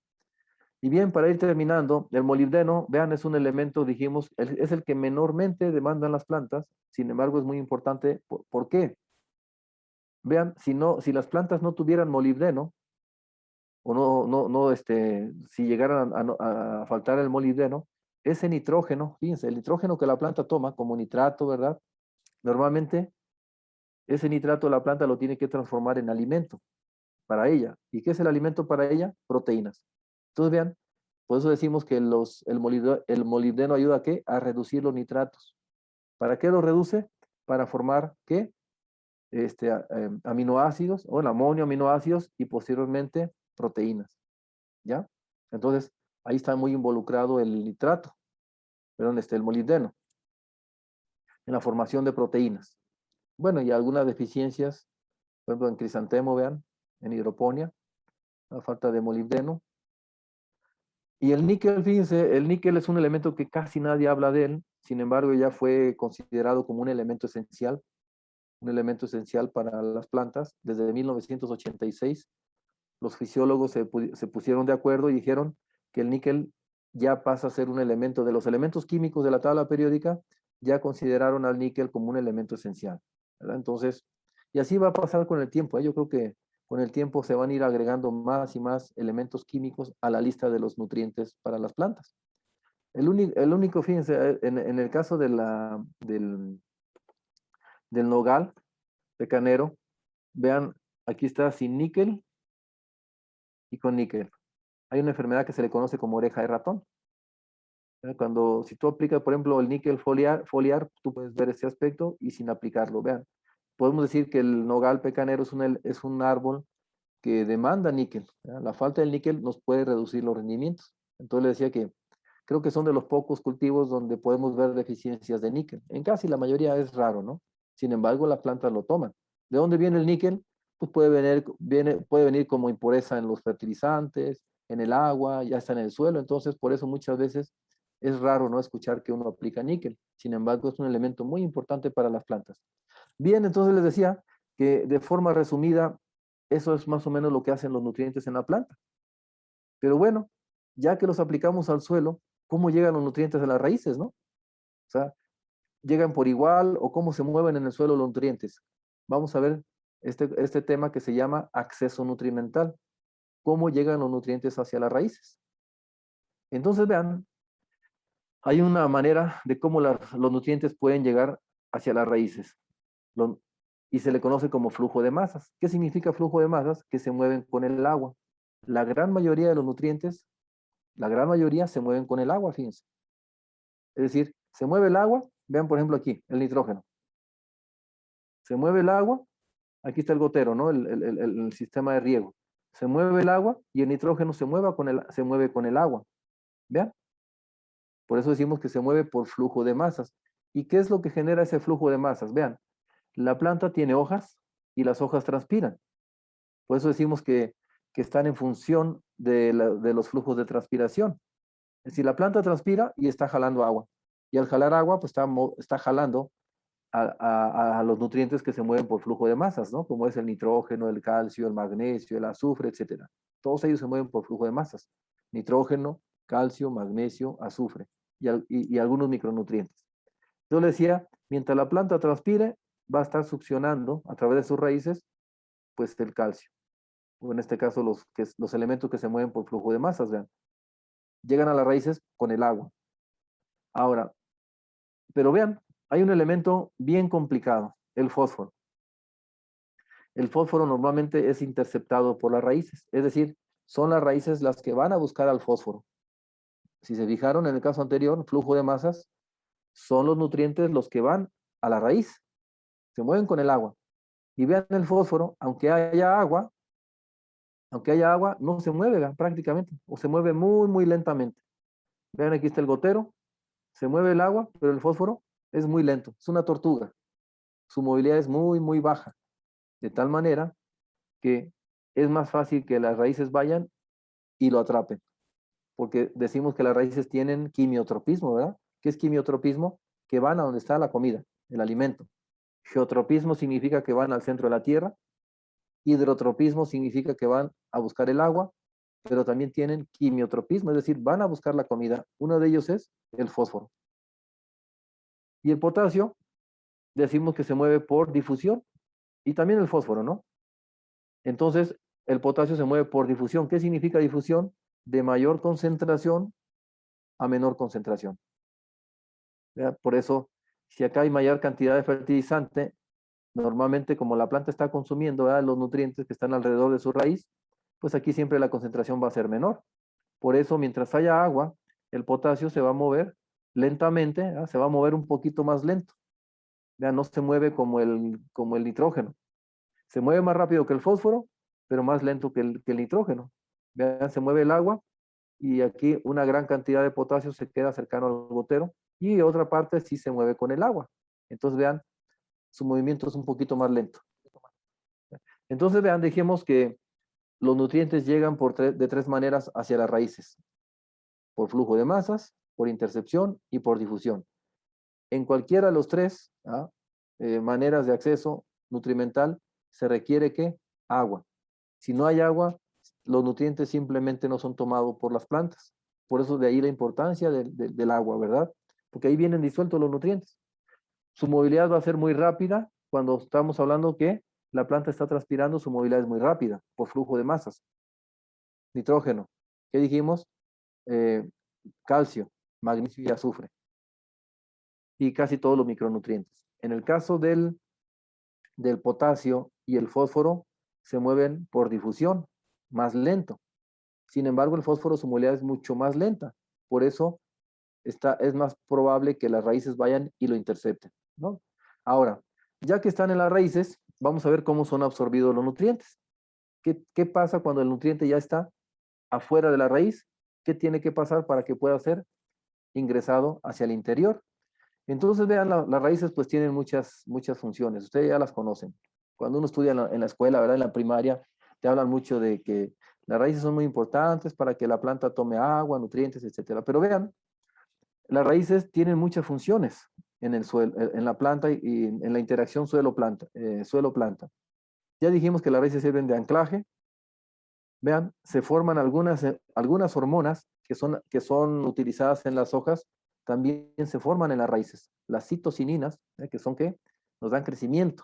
Y bien, para ir terminando, el molibdeno, vean, es un elemento, dijimos, es el que menormente demandan las plantas, sin embargo es muy importante. ¿Por qué? Vean, si las plantas no tuvieran molibdeno, o si llegaran a faltar el molibdeno, ese nitrógeno, fíjense, el nitrógeno que la planta toma como nitrato, ¿verdad? Normalmente ese nitrato la planta lo tiene que transformar en alimento para ella. ¿Y qué es el alimento para ella? Proteínas. Entonces vean, por eso decimos que el molibdeno ayuda ¿a qué? A reducir los nitratos. ¿Para qué lo reduce? Para formar ¿qué? Aminoácidos, o el amonio, aminoácidos y posteriormente proteínas. ¿Ya? Entonces, ahí está muy involucrado el nitrato, perdón, el molibdeno, en la formación de proteínas. Bueno, y algunas deficiencias, por ejemplo, en crisantemo, vean, en hidroponía, la falta de molibdeno. Y el níquel, fíjense, el níquel es un elemento que casi nadie habla de él, sin embargo, ya fue considerado como un elemento esencial para las plantas. Desde 1986, los fisiólogos se pusieron de acuerdo y dijeron que el níquel ya pasa a ser un elemento de los elementos químicos de la tabla periódica, ya consideraron al níquel como un elemento esencial, ¿verdad? Entonces, y así va a pasar con el tiempo, ¿eh? Yo creo que con el tiempo se van a ir agregando más y más elementos químicos a la lista de los nutrientes para las plantas. El único, fíjense, en el caso del nogal pecanero, vean, aquí está sin níquel y con níquel. Hay una enfermedad que se le conoce como oreja de ratón. Si tú aplicas, por ejemplo, el níquel foliar, tú puedes ver ese aspecto y sin aplicarlo. Vean, podemos decir que el nogal pecanero es un árbol que demanda níquel, ¿verdad? La falta del níquel nos puede reducir los rendimientos. Entonces le decía que creo que son de los pocos cultivos donde podemos ver deficiencias de níquel. En casi la mayoría es raro, ¿no? Sin embargo, las plantas lo toman. ¿De dónde viene el níquel? Pues puede venir como impureza en los fertilizantes, en el agua, ya está en el suelo. Entonces, por eso muchas veces es raro no escuchar que uno aplica níquel. Sin embargo, es un elemento muy importante para las plantas. Bien, entonces les decía que de forma resumida, eso es más o menos lo que hacen los nutrientes en la planta. Pero bueno, ya que los aplicamos al suelo, ¿cómo llegan los nutrientes a las raíces, no? O sea, ¿llegan por igual o cómo se mueven en el suelo los nutrientes? Vamos a ver este tema que se llama acceso nutrimental. ¿Cómo llegan los nutrientes hacia las raíces? Entonces, vean, hay una manera de cómo los nutrientes pueden llegar hacia las raíces. Y se le conoce como flujo de masas. ¿Qué significa flujo de masas? Que se mueven con el agua. La gran mayoría de los nutrientes, la gran mayoría se mueven con el agua, fíjense. Es decir, se mueve el agua, vean por ejemplo aquí, el nitrógeno. Se mueve el agua, aquí está el gotero, ¿no? El sistema de riego. Se mueve el agua y el nitrógeno se mueve con el agua. ¿Vean? Por eso decimos que se mueve por flujo de masas. ¿Y qué es lo que genera ese flujo de masas? Vean, la planta tiene hojas y las hojas transpiran. Por eso decimos que están en función de los flujos de transpiración. Es decir, la planta transpira y está jalando agua. Y al jalar agua, pues está jalando a los nutrientes que se mueven por flujo de masas, ¿no? Como es el nitrógeno, el calcio, el magnesio, el azufre, etcétera. Todos ellos se mueven por flujo de masas. Nitrógeno, calcio, magnesio, azufre y algunos micronutrientes. Yo le decía, mientras la planta transpire, va a estar succionando a través de sus raíces, pues el calcio. O en este caso, los elementos que se mueven por flujo de masas, vean. Llegan a las raíces con el agua. Ahora, pero vean, hay un elemento bien complicado, el fósforo. El fósforo normalmente es interceptado por las raíces, es decir, son las raíces las que van a buscar al fósforo. Si se fijaron en el caso anterior, flujo de masas, son los nutrientes los que van a la raíz, se mueven con el agua. Y vean el fósforo, aunque haya agua, no se mueve, vean, prácticamente, o se mueve muy, muy lentamente. Vean, aquí está el gotero, se mueve el agua, pero el fósforo es muy lento, es una tortuga. Su movilidad es muy, muy baja, de tal manera que es más fácil que las raíces vayan y lo atrapen, porque decimos que las raíces tienen quimiotropismo, ¿verdad? ¿Qué es quimiotropismo? Que van a donde está la comida, el alimento. Geotropismo significa que van al centro de la tierra. Hidrotropismo significa que van a buscar el agua, pero también tienen quimiotropismo, es decir, van a buscar la comida. Uno de ellos es el fósforo. Y el potasio, decimos que se mueve por difusión, y también el fósforo, ¿no? Entonces, el potasio se mueve por difusión. ¿Qué significa difusión? De mayor concentración a menor concentración. ¿Ya? Por eso, si acá hay mayor cantidad de fertilizante, normalmente como la planta está consumiendo, ¿verdad?, los nutrientes que están alrededor de su raíz, pues aquí siempre la concentración va a ser menor. Por eso, mientras haya agua, el potasio se va a mover lentamente, ¿verdad? Se va a mover un poquito más lento. ¿Ya? No se mueve como el nitrógeno. Se mueve más rápido que el fósforo, pero más lento que el nitrógeno. Vean, se mueve el agua y aquí una gran cantidad de potasio se queda cercano al gotero y otra parte sí se mueve con el agua. Entonces vean, su movimiento es un poquito más lento. Entonces vean, dijimos que los nutrientes llegan de tres maneras hacia las raíces: por flujo de masas, por intercepción y por difusión. En cualquiera de los tres maneras de acceso nutrimental se requiere ¿qué? Agua. Si no hay agua, los nutrientes simplemente no son tomados por las plantas. Por eso de ahí la importancia del agua, ¿verdad? Porque ahí vienen disueltos los nutrientes. Su movilidad va a ser muy rápida. Cuando estamos hablando que la planta está transpirando, su movilidad es muy rápida por flujo de masas. Nitrógeno, ¿qué dijimos? Eh, Calcio, magnesio y azufre. Y casi todos los micronutrientes. En el caso del potasio y el fósforo, se mueven por difusión, más lento. Sin embargo, el fósforo, su movilidad es mucho más lenta. Por eso es más probable que las raíces vayan y lo intercepten, ¿no? Ahora, ya que están en las raíces, vamos a ver cómo son absorbidos los nutrientes. ¿Qué pasa cuando el nutriente ya está afuera de la raíz? ¿Qué tiene que pasar para que pueda ser ingresado hacia el interior? Entonces, vean, las raíces pues tienen muchas funciones. Ustedes ya las conocen. Cuando uno estudia en la escuela, ¿verdad? En la primaria, te hablan mucho de que las raíces son muy importantes para que la planta tome agua, nutrientes, etcétera. Pero vean, las raíces tienen muchas funciones en el suelo, en la planta y en la interacción suelo-planta. Ya dijimos que las raíces sirven de anclaje. Vean, se forman algunas hormonas que son utilizadas en las hojas, también se forman en las raíces. Las citocininas, que son ¿qué? Nos dan crecimiento.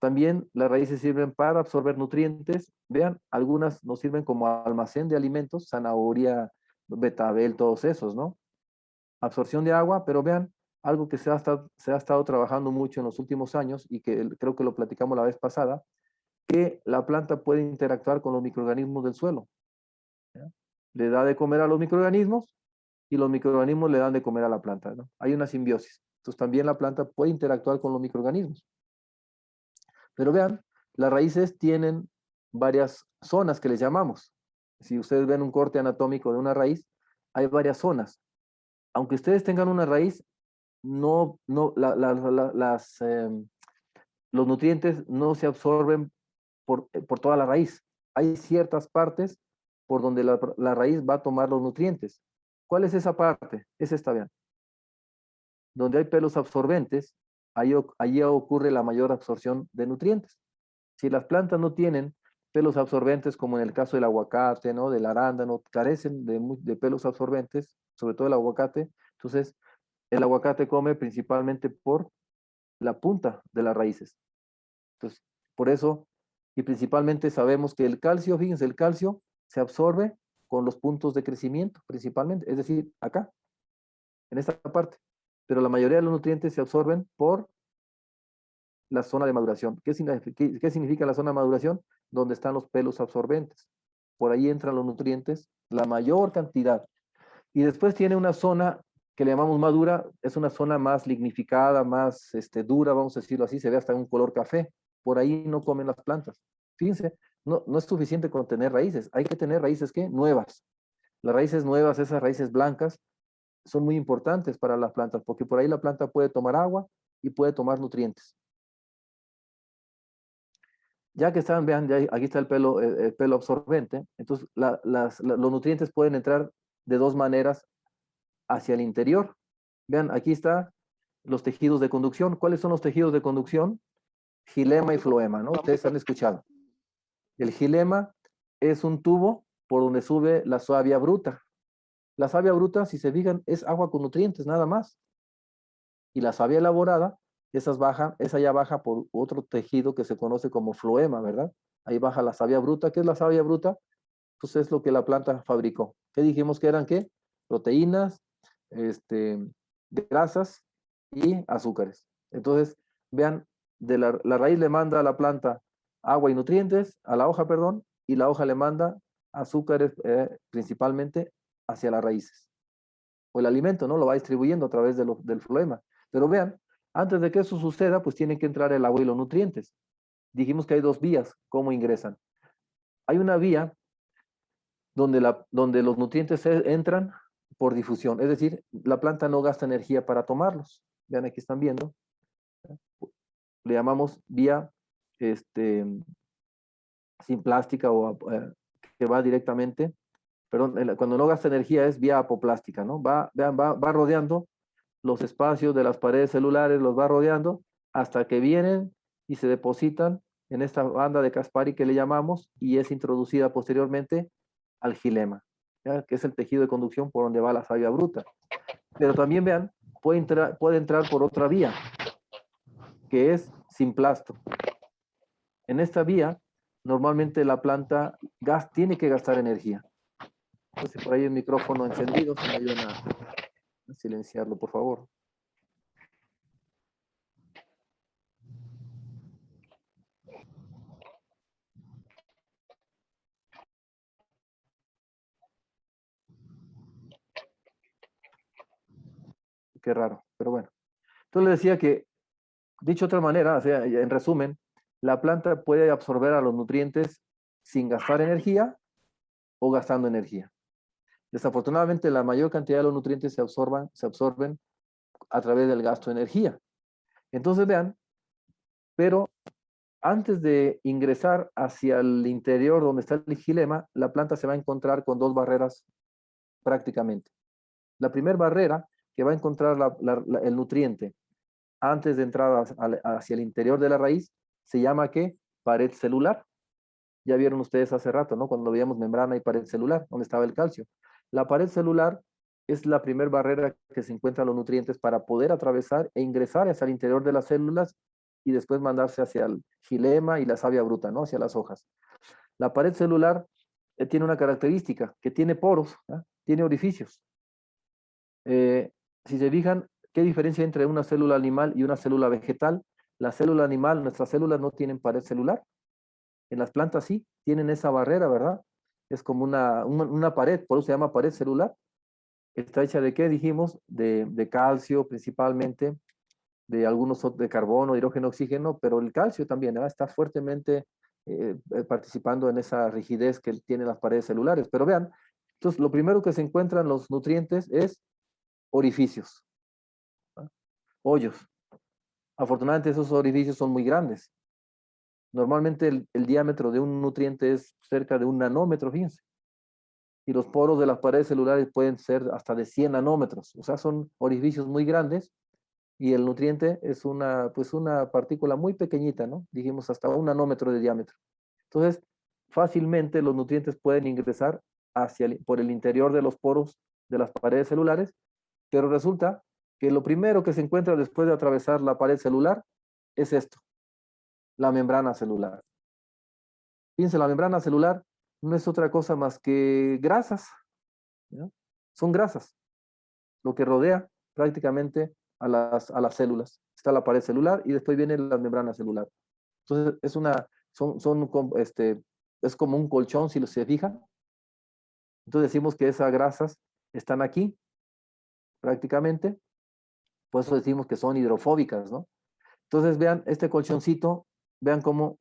También las raíces sirven para absorber nutrientes. Vean, algunas nos sirven como almacén de alimentos, zanahoria, betabel, todos esos, ¿no? Absorción de agua, pero vean, algo que se ha estado trabajando mucho en los últimos años y que creo que lo platicamos la vez pasada, que la planta puede interactuar con los microorganismos del suelo. ¿Ya? Le da de comer a los microorganismos y los microorganismos le dan de comer a la planta, ¿no? Hay una simbiosis. Entonces también la planta puede interactuar con los microorganismos. Pero vean, las raíces tienen varias zonas que les llamamos. Si ustedes ven un corte anatómico de una raíz, hay varias zonas. Aunque ustedes tengan una raíz, los nutrientes no se absorben por toda la raíz. Hay ciertas partes por donde la raíz va a tomar los nutrientes. ¿Cuál es esa parte? Es esta, vean. Donde hay pelos absorbentes, allí ocurre la mayor absorción de nutrientes. Si las plantas no tienen pelos absorbentes, como en el caso del aguacate, ¿no? Del arándano, carecen de pelos absorbentes, sobre todo el aguacate, entonces el aguacate come principalmente por la punta de las raíces. Entonces, por eso, y principalmente sabemos que el calcio, fíjense, el calcio se absorbe con los puntos de crecimiento, principalmente, es decir, acá, en esta parte. Pero la mayoría de los nutrientes se absorben por la zona de maduración. ¿Qué significa la zona de maduración? Donde están los pelos absorbentes. Por ahí entran los nutrientes, la mayor cantidad. Y después tiene una zona que le llamamos madura, es una zona más lignificada, más dura, vamos a decirlo así, se ve hasta un color café. Por ahí no comen las plantas. Fíjense, no es suficiente con tener raíces, hay que tener raíces ¿qué? Nuevas. Las raíces nuevas, esas raíces blancas, son muy importantes para las plantas, porque por ahí la planta puede tomar agua y puede tomar nutrientes. Ya que están, vean, ya aquí está el pelo absorbente, entonces los nutrientes pueden entrar de dos maneras hacia el interior. Vean, aquí está los tejidos de conducción. ¿Cuáles son los tejidos de conducción? Xilema y floema, ¿no? Ustedes han escuchado. El xilema es un tubo por donde sube la savia bruta. La savia bruta, si se fijan, es agua con nutrientes, nada más. Y la savia elaborada, esa ya baja por otro tejido que se conoce como floema, ¿verdad? Ahí baja la savia bruta. ¿Qué es la savia bruta? Pues es lo que la planta fabricó. ¿Qué dijimos que eran qué? Proteínas, grasas y azúcares. Entonces, vean, la raíz le manda a la planta agua y nutrientes, a la hoja, perdón, y la hoja le manda azúcares principalmente hacia las raíces. O el alimento, ¿no? Lo va distribuyendo a través del floema. Pero vean, antes de que eso suceda, pues tienen que entrar el agua y los nutrientes. Dijimos que hay dos vías, ¿cómo ingresan? Hay una vía donde los nutrientes entran por difusión, es decir, la planta no gasta energía para tomarlos. Vean, aquí están viendo. Le llamamos vía sin plástica o que va directamente, perdón, cuando no gasta energía es vía apoplástica, ¿no? Va rodeando los espacios de las paredes celulares, los va rodeando hasta que vienen y se depositan en esta banda de Caspari que le llamamos y es introducida posteriormente al xilema, ¿ya? Que es el tejido de conducción por donde va la savia bruta. Pero también vean, puede entrar por otra vía, que es simplasto. En esta vía, normalmente la planta tiene que gastar energía. Entonces, por ahí el micrófono encendido, se me ayudan a silenciarlo, por favor. Qué raro, pero bueno. Entonces le decía que, dicho de otra manera, o sea, en resumen, la planta puede absorber a los nutrientes sin gastar energía o gastando energía. Desafortunadamente, la mayor cantidad de los nutrientes se absorben a través del gasto de energía. Entonces, vean, pero antes de ingresar hacia el interior donde está el xilema, la planta se va a encontrar con dos barreras prácticamente. La primera barrera que va a encontrar el nutriente antes de entrar hacia el interior de la raíz se llama ¿qué? Pared celular. Ya vieron ustedes hace rato, ¿no? Cuando veíamos membrana y pared celular, donde estaba el calcio. La pared celular es la primera barrera que se encuentran los nutrientes para poder atravesar e ingresar hacia el interior de las células y después mandarse hacia el xilema y la savia bruta, ¿no? Hacia las hojas. La pared celular tiene una característica, que tiene poros, ¿eh? Tiene orificios. Si se fijan, ¿qué diferencia hay entre una célula animal y una célula vegetal? La célula animal, nuestras células no tienen pared celular. En las plantas sí, tienen esa barrera, ¿verdad? Es como una pared, por eso se llama pared celular. Está hecha de qué, dijimos, de calcio principalmente, de algunos de carbono, hidrógeno, oxígeno, pero el calcio también, ¿verdad? Está fuertemente participando en esa rigidez que tienen las paredes celulares. Pero vean, entonces lo primero que se encuentran los nutrientes es orificios, ¿no? Hoyos. Afortunadamente esos orificios son muy grandes. Normalmente el diámetro de un nutriente es cerca de 1 nanómetro, fíjense. Y los poros de las paredes celulares pueden ser hasta de 100 nanómetros. O sea, son orificios muy grandes y el nutriente es una partícula muy pequeñita, ¿no? Dijimos hasta 1 nanómetro de diámetro. Entonces, fácilmente los nutrientes pueden ingresar por el interior de los poros de las paredes celulares, pero resulta que lo primero que se encuentra después de atravesar la pared celular es esto, la membrana celular. Fíjense, la membrana celular no es otra cosa más que grasas, ¿no? Son grasas, lo que rodea prácticamente a las células. Está la pared celular y después viene la membrana celular. Entonces, es como un colchón, si se fijan. Entonces decimos que esas grasas están aquí, prácticamente. Por eso decimos que son hidrofóbicas, ¿no? Entonces, vean este colchoncito, vean cómo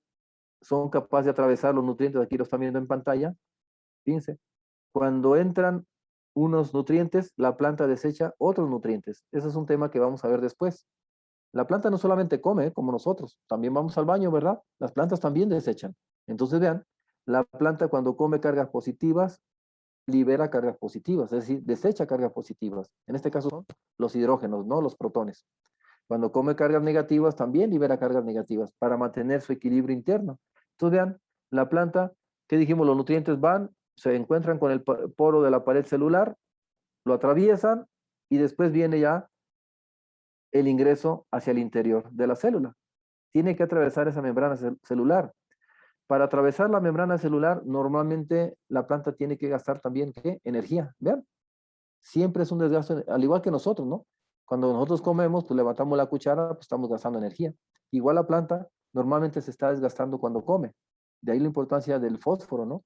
son capaces de atravesar los nutrientes. Aquí lo están viendo en pantalla. Fíjense, cuando entran unos nutrientes, la planta desecha otros nutrientes. Ese es un tema que vamos a ver después. La planta no solamente come, como nosotros, también vamos al baño, ¿verdad? Las plantas también desechan. Entonces, vean, la planta cuando come cargas positivas, libera cargas positivas, es decir, desecha cargas positivas. En este caso son los hidrógenos, no los protones. Cuando come cargas negativas, también libera cargas negativas para mantener su equilibrio interno. Entonces, vean, la planta, ¿qué dijimos? Los nutrientes van, se encuentran con el poro de la pared celular, lo atraviesan y después viene ya el ingreso hacia el interior de la célula. Tiene que atravesar esa membrana celular. Para atravesar la membrana celular, normalmente la planta tiene que gastar también, ¿qué? Energía. Vean, siempre es un desgaste, al igual que nosotros, ¿no? Cuando nosotros comemos, pues levantamos la cuchara, pues estamos gastando energía. Igual la planta normalmente se está desgastando cuando come. De ahí la importancia del fósforo, ¿no?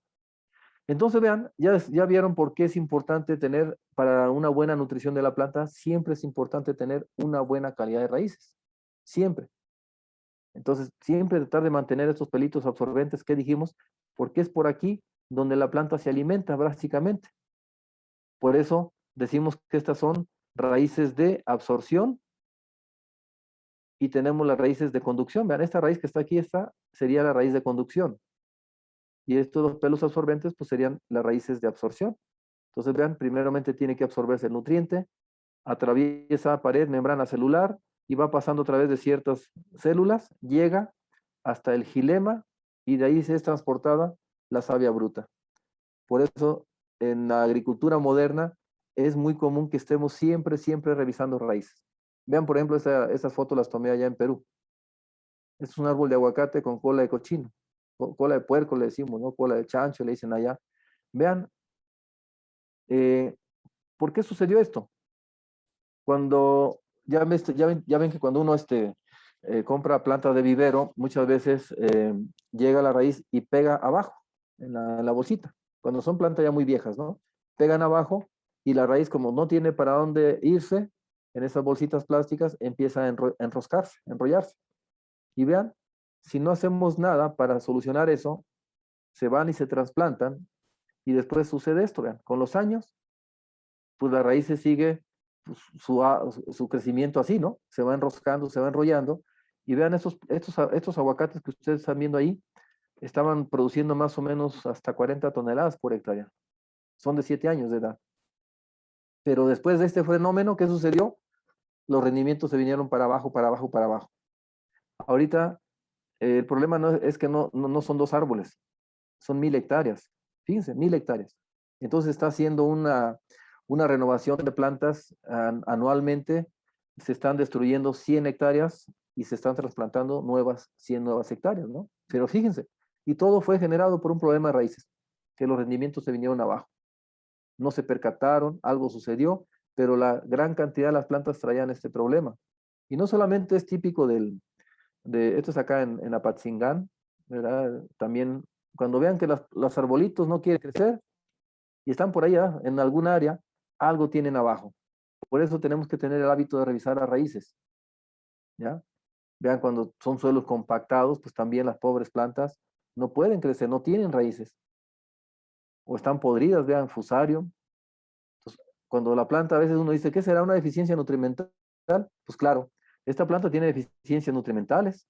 Entonces, vean, ya vieron por qué es importante tener, para una buena nutrición de la planta, siempre es importante tener una buena calidad de raíces. Siempre. Entonces, siempre tratar de mantener estos pelitos absorbentes que dijimos, porque es por aquí donde la planta se alimenta básicamente. Por eso decimos que estas son raíces de absorción y tenemos las raíces de conducción. Vean, esta raíz que está aquí, esta sería la raíz de conducción. Y estos dos pelos absorbentes, pues serían las raíces de absorción. Entonces, vean, primeramente tiene que absorberse el nutriente, atraviesa pared, membrana celular y va pasando a través de ciertas células, llega hasta el xilema y de ahí se es transportada la savia bruta. Por eso, en la agricultura moderna, es muy común que estemos siempre revisando raíces. Vean, por ejemplo, esas fotos las tomé allá en Perú. Este es un árbol de aguacate con cola de cochino, cola de puerco le decimos, ¿no? Cola de chancho le dicen allá. Vean, ¿por qué sucedió esto? Cuando, ya ven que cuando uno compra plantas de vivero, muchas veces llega a la raíz y pega abajo, en la bolsita. Cuando son plantas ya muy viejas, ¿no? Pegan abajo y la raíz, como no tiene para dónde irse, en esas bolsitas plásticas empieza a enroscarse, enrollarse. Y vean, si no hacemos nada para solucionar eso, se van y se trasplantan y después sucede esto, vean, con los años, pues la raíz se sigue pues, su crecimiento así, ¿no? Se va enroscando, se va enrollando. Y vean estos aguacates que ustedes están viendo ahí, estaban produciendo más o menos hasta 40 toneladas por hectárea. Son de 7 años de edad. Pero después de este fenómeno, ¿qué sucedió? Los rendimientos se vinieron para abajo, para abajo, para abajo. Ahorita el problema no es que no son 2 árboles, son 1000 hectáreas. Fíjense, 1000 hectáreas. Entonces está haciendo una renovación de plantas anualmente. Se están destruyendo 100 hectáreas y se están trasplantando 100 nuevas hectáreas, ¿no? Pero fíjense, y todo fue generado por un problema de raíces, que los rendimientos se vinieron abajo. No se percataron, algo sucedió, pero la gran cantidad de las plantas traían este problema. Y no solamente es típico esto es acá en Apatzingán, ¿verdad? También cuando vean que los arbolitos no quieren crecer y están por allá en algún área, algo tienen abajo. Por eso tenemos que tener el hábito de revisar las raíces, ¿ya? Vean, cuando son suelos compactados, pues también las pobres plantas no pueden crecer, no tienen raíces. O están podridas, vean, fusario. Entonces, cuando la planta, a veces uno dice, ¿qué será una deficiencia nutrimental? Pues claro, esta planta tiene deficiencias nutrimentales.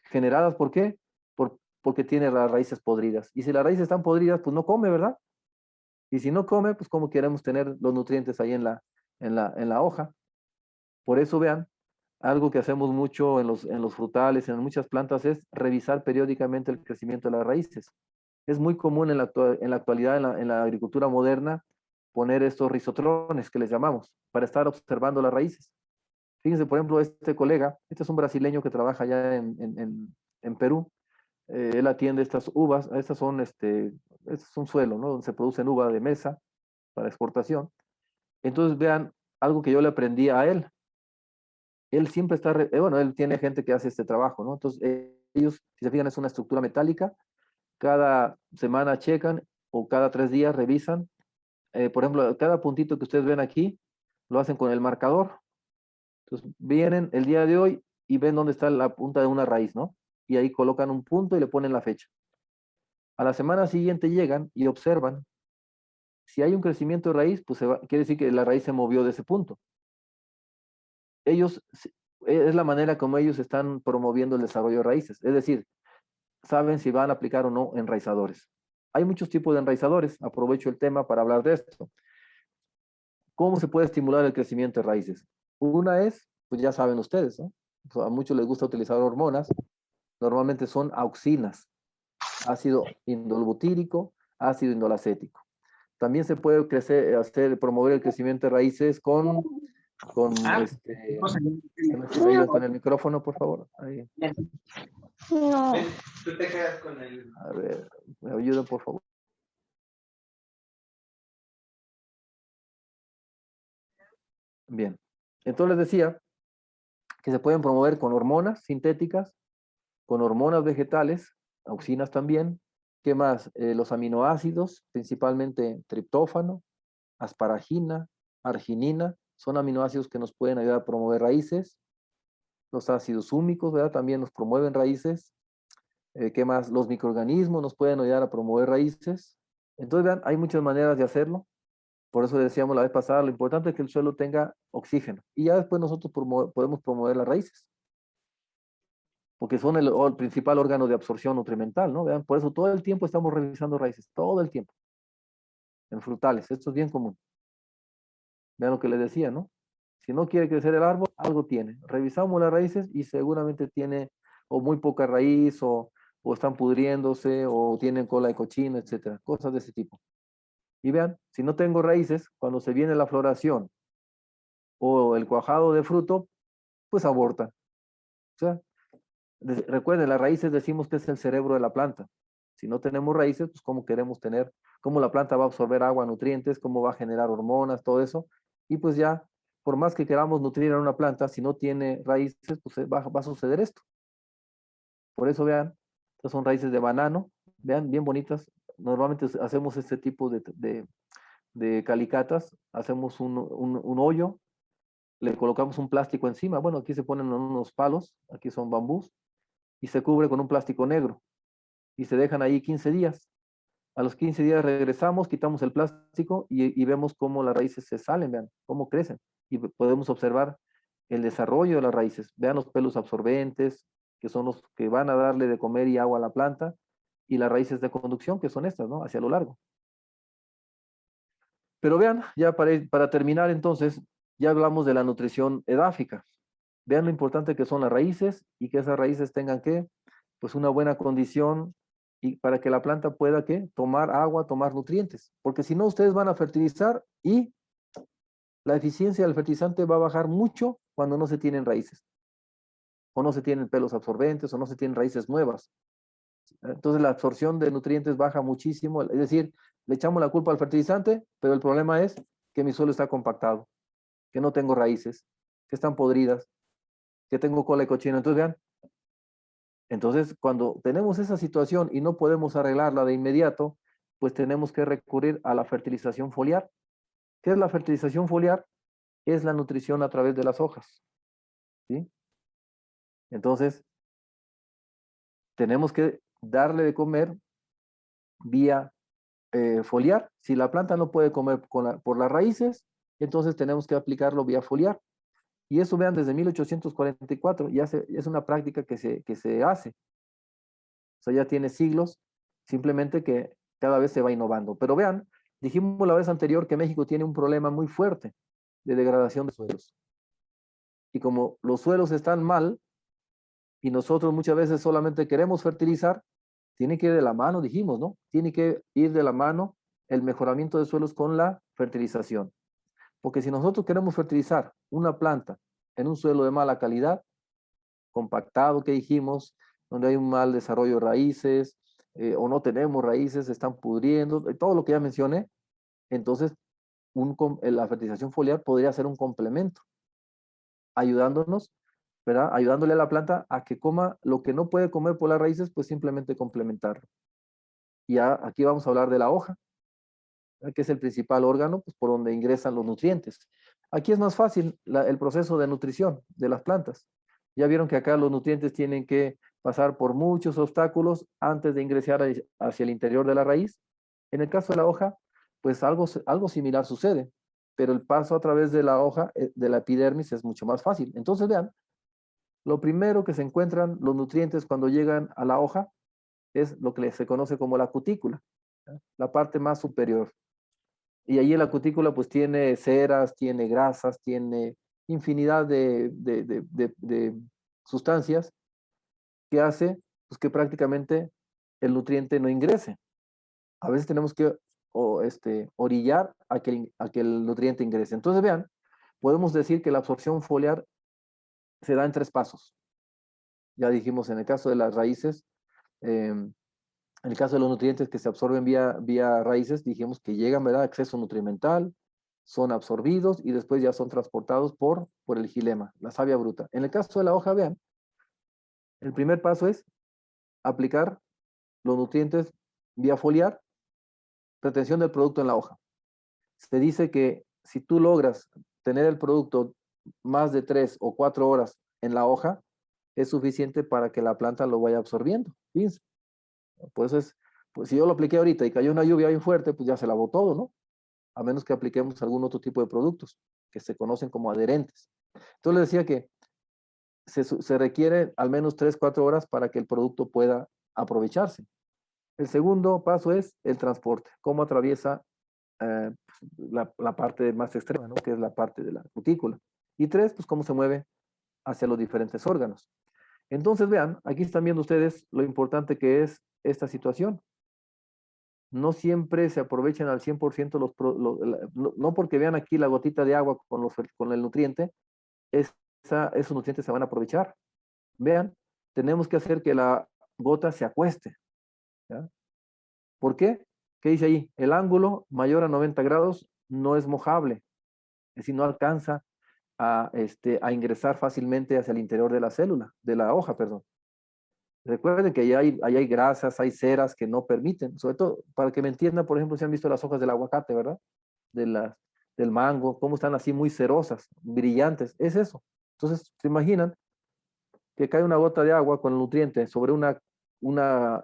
¿Generadas por qué? Porque tiene las raíces podridas. Y si las raíces están podridas, pues no come, ¿verdad? Y si no come, pues cómo queremos tener los nutrientes ahí en la hoja. Por eso, vean, algo que hacemos mucho en los frutales, en muchas plantas, es revisar periódicamente el crecimiento de las raíces. Es muy común en la actualidad, en la agricultura moderna, poner estos rizotrones que les llamamos, para estar observando las raíces. Fíjense, por ejemplo, este colega, este es un brasileño que trabaja allá en Perú. Él atiende estas uvas, este es un suelo, ¿no? Donde se producen uva de mesa para exportación. Entonces, vean, algo que yo le aprendí a él. Él siempre está, bueno, él tiene gente que hace este trabajo, ¿no? Entonces, ellos, si se fijan, es una estructura metálica. Cada semana checan o cada 3 días revisan. Por ejemplo, cada puntito que ustedes ven aquí, lo hacen con el marcador. Entonces, vienen el día de hoy y ven dónde está la punta de una raíz, ¿no? Y ahí colocan un punto y le ponen la fecha. A la semana siguiente llegan y observan Si hay un crecimiento de raíz, pues quiere decir que la raíz se movió de ese punto. Es la manera como ellos están promoviendo el desarrollo de raíces. Es decir, saben si van a aplicar o no enraizadores. Hay muchos tipos de enraizadores. Aprovecho el tema para hablar de esto. ¿Cómo se puede estimular el crecimiento de raíces? Una es, pues ya saben ustedes, ¿no? Pues a muchos les gusta utilizar hormonas. Normalmente son auxinas, ácido indolbutírico, ácido indolacético. También se puede promover el crecimiento de raíces con ¿me ayudan con el micrófono, por favor? Ahí. No. Tú te quedas con el... A ver, me ayudan, por favor. Bien. Entonces les decía que se pueden promover con hormonas sintéticas, con hormonas vegetales, auxinas también. ¿Qué más? Los aminoácidos, principalmente triptófano, asparagina, arginina, son aminoácidos que nos pueden ayudar a promover raíces. Los ácidos húmicos, ¿verdad? También nos promueven raíces. ¿Qué más? Los microorganismos nos pueden ayudar a promover raíces. Entonces, vean, hay muchas maneras de hacerlo. Por eso decíamos la vez pasada, lo importante es que el suelo tenga oxígeno. Y ya después nosotros podemos promover las raíces. Porque son el principal órgano de absorción nutrimental, ¿no? Vean, por eso todo el tiempo estamos revisando raíces, todo el tiempo. En frutales, esto es bien común. Vean lo que les decía, ¿no? Si no quiere crecer el árbol, algo tiene. Revisamos las raíces y seguramente tiene o muy poca raíz, o están pudriéndose, o tienen cola de cochino, etcétera. Cosas de ese tipo. Y vean, si no tengo raíces, cuando se viene la floración o el cuajado de fruto, pues aborta. O sea, recuerden, las raíces decimos que es el cerebro de la planta. Si no tenemos raíces, pues cómo queremos tener, cómo la planta va a absorber agua, nutrientes, cómo va a generar hormonas, todo eso. Y pues ya, por más que queramos nutrir a una planta, si no tiene raíces, pues va a suceder esto. Por eso vean, estas son raíces de banano, vean, bien bonitas. Normalmente hacemos este tipo de calicatas, hacemos un hoyo, le colocamos un plástico encima. Bueno, aquí se ponen unos palos, aquí son bambús, y se cubre con un plástico negro. Y se dejan ahí 15 días. A los 15 días regresamos, quitamos el plástico y vemos cómo las raíces se salen, vean, cómo crecen. Y podemos observar el desarrollo de las raíces. Vean los pelos absorbentes, que son los que van a darle de comer y agua a la planta, y las raíces de conducción, que son estas, ¿no? Hacia lo largo. Pero vean, ya para terminar entonces, ya hablamos de la nutrición edáfica. Vean lo importante que son las raíces y que esas raíces tengan que, pues una buena condición y para que la planta pueda que tomar agua, tomar nutrientes. Porque si no, ustedes van a fertilizar y la eficiencia del fertilizante va a bajar mucho cuando no se tienen raíces. O no se tienen pelos absorbentes o no se tienen raíces nuevas. Entonces la absorción de nutrientes baja muchísimo. Es decir, le echamos la culpa al fertilizante, pero el problema es que mi suelo está compactado, que no tengo raíces, que están podridas, que tengo cola de cochino. Entonces, vean, entonces cuando tenemos esa situación y no podemos arreglarla de inmediato, pues tenemos que recurrir a la fertilización foliar. ¿Qué es la fertilización foliar? Es la nutrición a través de las hojas, ¿sí? Entonces, tenemos que darle de comer vía foliar. Si la planta no puede comer por las raíces, entonces tenemos que aplicarlo vía foliar. Y eso, vean, desde 1844 ya es una práctica que se hace. O sea, ya tiene siglos, simplemente que cada vez se va innovando. Pero vean, dijimos la vez anterior que México tiene un problema muy fuerte de degradación de suelos. Y como los suelos están mal, y nosotros muchas veces solamente queremos fertilizar, tiene que ir de la mano, dijimos, ¿no? Tiene que ir de la mano el mejoramiento de suelos con la fertilización. Porque si nosotros queremos fertilizar una planta en un suelo de mala calidad, compactado que dijimos, donde hay un mal desarrollo de raíces, o no tenemos raíces, se están pudriendo, todo lo que ya mencioné, entonces la fertilización foliar podría ser un complemento, ayudándonos, ¿verdad? Ayudándole a la planta a que coma lo que no puede comer por las raíces, pues simplemente complementarlo. Y aquí vamos a hablar de la hoja, que es el principal órgano pues, por donde ingresan los nutrientes. Aquí es más fácil el proceso de nutrición de las plantas. Ya vieron que acá los nutrientes tienen que pasar por muchos obstáculos antes de ingresar hacia el interior de la raíz. En el caso de la hoja, pues algo similar sucede, pero el paso a través de la hoja, de la epidermis, es mucho más fácil. Entonces, vean, lo primero que se encuentran los nutrientes cuando llegan a la hoja es lo que se conoce como la cutícula, ¿ya? La parte más superior. Y allí en la cutícula pues tiene ceras, tiene grasas, tiene infinidad de sustancias que hace pues, que prácticamente el nutriente no ingrese. A veces tenemos que orillar a que el nutriente ingrese. Entonces vean, podemos decir que la absorción foliar se da en 3 pasos. Ya dijimos en el caso de las raíces, en el caso de los nutrientes que se absorben vía raíces, dijimos que llegan, ¿verdad? Exceso nutrimental, son absorbidos y después ya son transportados por el xilema, la savia bruta. En el caso de la hoja, vean, el primer paso es aplicar los nutrientes vía foliar, retención del producto en la hoja. Se dice que si tú logras tener el producto más de 3 o 4 horas en la hoja, es suficiente para que la planta lo vaya absorbiendo. Fíjense. Pues si yo lo apliqué ahorita y cayó una lluvia bien fuerte, pues ya se lavó todo, ¿no? A menos que apliquemos algún otro tipo de productos que se conocen como adherentes. Entonces les decía que se requiere al menos 3, 4 horas para que el producto pueda aprovecharse. El segundo paso es el transporte, cómo atraviesa la parte más extrema, ¿no? Que es la parte de la cutícula. Y 3, pues cómo se mueve hacia los diferentes órganos. Entonces vean, aquí están viendo ustedes lo importante que es esta situación. No siempre se aprovechan al 100% no porque vean aquí la gotita de agua con el nutriente, esos nutrientes se van a aprovechar. Vean, tenemos que hacer que la gota se acueste, ¿ya? ¿Por qué? ¿Qué dice ahí? El ángulo mayor a 90 grados no es mojable, es decir, no alcanza a ingresar fácilmente hacia el interior de la célula, de la hoja, perdón. Recuerden que ahí hay grasas, hay ceras que no permiten, sobre todo para que me entiendan, por ejemplo, si han visto las hojas del aguacate, ¿verdad? Del mango, cómo están así muy cerosas, brillantes, es eso. Entonces, se imaginan que cae una gota de agua con el nutriente sobre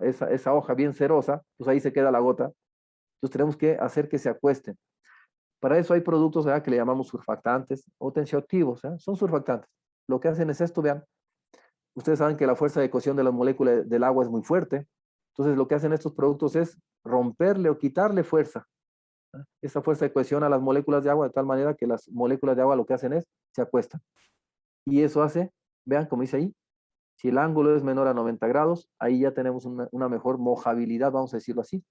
esa hoja bien cerosa, pues ahí se queda la gota. Entonces tenemos que hacer que se acuesten. Para eso hay productos, ¿verdad?, que le llamamos surfactantes o tensioactivos, ¿eh? Son surfactantes. Lo que hacen es esto, vean. Ustedes saben que la fuerza de cohesión de las moléculas del agua es muy fuerte. Entonces lo que hacen estos productos es romperle o quitarle fuerza, ¿eh? Esa fuerza de cohesión a las moléculas de agua de tal manera que las moléculas de agua lo que hacen es se acuestan. Y eso hace, vean como dice ahí, si el ángulo es menor a 90 grados, ahí ya tenemos una mejor mojabilidad, vamos a decirlo así.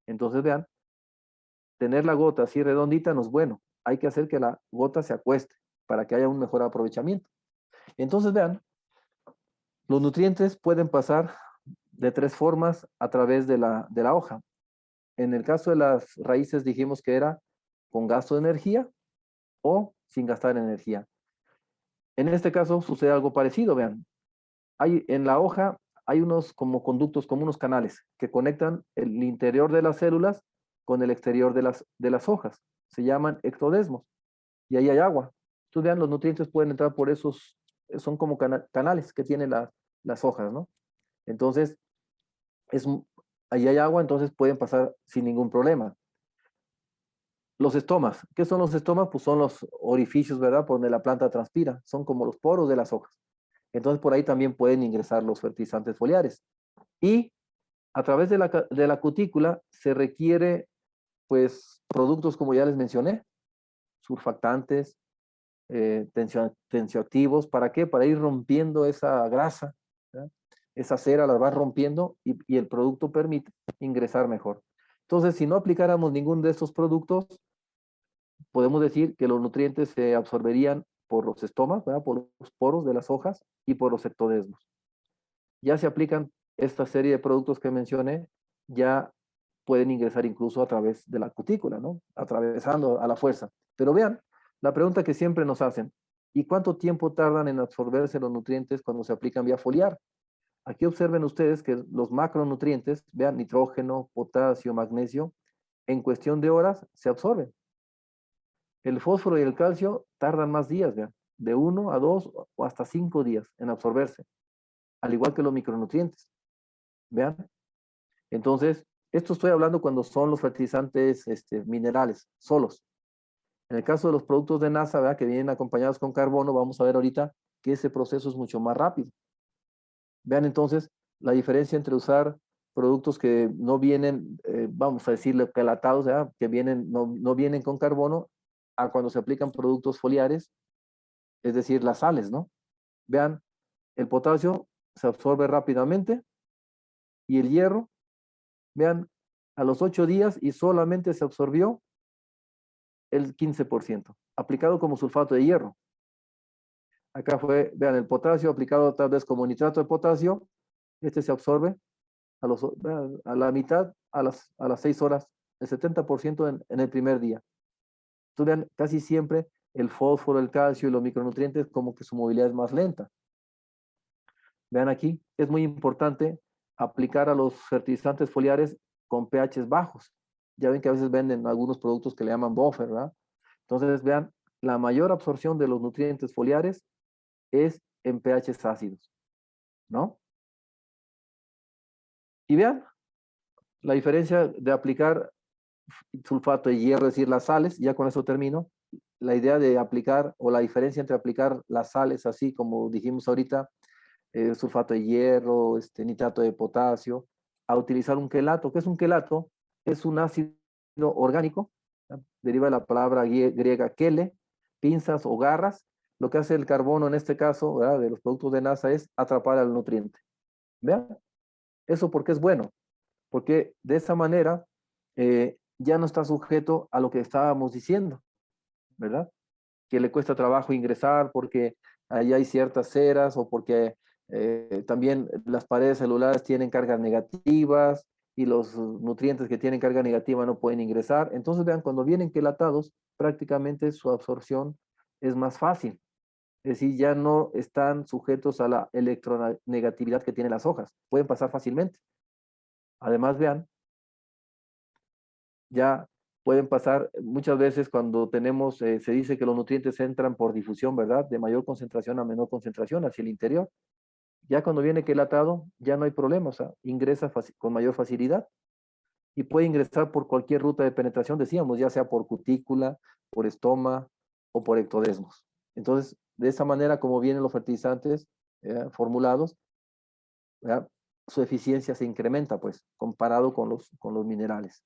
Entonces vean, tener la gota así redondita no es bueno. Hay que hacer que la gota se acueste para que haya un mejor aprovechamiento. Entonces vean, los nutrientes pueden pasar de 3 formas a través de la hoja. En el caso de las raíces dijimos que era con gasto de energía o sin gastar energía. En este caso sucede algo parecido, vean. En la hoja hay unos como conductos, como unos canales que conectan el interior de las células con el exterior de las hojas. Se llaman ectodesmos. Y ahí hay agua. Entonces vean, los nutrientes pueden entrar por esos, son como canales que tienen las hojas, ¿no? Entonces, ahí hay agua, entonces pueden pasar sin ningún problema. Los estomas. ¿Qué son los estomas? Pues son los orificios, ¿verdad? Por donde la planta transpira. Son como los poros de las hojas. Entonces, por ahí también pueden ingresar los fertilizantes foliares. Y a través de la cutícula se requiere, pues, productos como ya les mencioné, surfactantes, tensioactivos. ¿Para qué? Para ir rompiendo esa grasa, ¿verdad? Esa cera la va rompiendo y el producto permite ingresar mejor. Entonces, si no aplicáramos ninguno de estos productos, podemos decir que los nutrientes se absorberían por los estomas, ¿verdad?, por los poros de las hojas y por los ectodesmos. Ya se aplican esta serie de productos que mencioné, ya pueden ingresar incluso a través de la cutícula, ¿no? Atravesando a la fuerza. Pero vean, la pregunta que siempre nos hacen, ¿y cuánto tiempo tardan en absorberse los nutrientes cuando se aplican vía foliar? Aquí observen ustedes que los macronutrientes, vean, nitrógeno, potasio, magnesio, en cuestión de horas se absorben. El fósforo y el calcio tardan más días, vean, de 1 a 2 o hasta 5 días en absorberse, al igual que los micronutrientes. Vean. Entonces, Esto estoy hablando cuando son los fertilizantes minerales, solos. En el caso de los productos de NASA, ¿verdad?, que vienen acompañados con carbono, vamos a ver ahorita que ese proceso es mucho más rápido. Vean entonces la diferencia entre usar productos que no vienen, vamos a decirle, pelatados, ¿verdad?, que vienen, no vienen con carbono, a cuando se aplican productos foliares, es decir, las sales, ¿no? Vean, el potasio se absorbe rápidamente y el hierro, vean, a los 8 días y solamente se absorbió el 15%, aplicado como sulfato de hierro. Acá fue, vean, el potasio aplicado tal vez como nitrato de potasio, este se absorbe a la mitad a las 6 horas, el 70% en el primer día. Entonces vean, casi siempre el fósforo, el calcio y los micronutrientes como que su movilidad es más lenta. Vean aquí, es muy importante aplicar a los fertilizantes foliares con pHs bajos. Ya ven que a veces venden algunos productos que le llaman buffer, ¿verdad? Entonces vean, la mayor absorción de los nutrientes foliares es en pHs ácidos, ¿no? Y vean la diferencia de aplicar sulfato de hierro, es decir, las sales, ya con eso termino. La idea de aplicar, o la diferencia entre aplicar las sales, así como dijimos ahorita, sulfato de hierro, nitrato de potasio, a utilizar un quelato. ¿Qué es un quelato? Es un ácido orgánico, ¿ya?, deriva de la palabra griega quele, pinzas o garras. Lo que hace el carbono en este caso, ¿verdad?, de los productos de NASA, es atrapar al nutriente. ¿Vean? ¿Eso por qué es bueno? Porque de esa manera ya no está sujeto a lo que estábamos diciendo, ¿verdad? Que le cuesta trabajo ingresar porque ahí hay ciertas ceras o porque también las paredes celulares tienen cargas negativas y los nutrientes que tienen carga negativa no pueden ingresar. Entonces, vean, cuando vienen quelatados, prácticamente su absorción es más fácil. Es decir, ya no están sujetos a la electronegatividad que tienen las hojas. Pueden pasar fácilmente. Además, vean, ya pueden pasar muchas veces cuando tenemos, se dice que los nutrientes entran por difusión, ¿verdad? De mayor concentración a menor concentración hacia el interior. Ya cuando viene quelatado, ya no hay problema, o sea, ingresa con mayor facilidad y puede ingresar por cualquier ruta de penetración, decíamos, ya sea por cutícula, por estoma o por ectodesmos. Entonces, de esa manera, como vienen los fertilizantes formulados, ¿verdad?, su eficiencia se incrementa, pues, comparado con los minerales.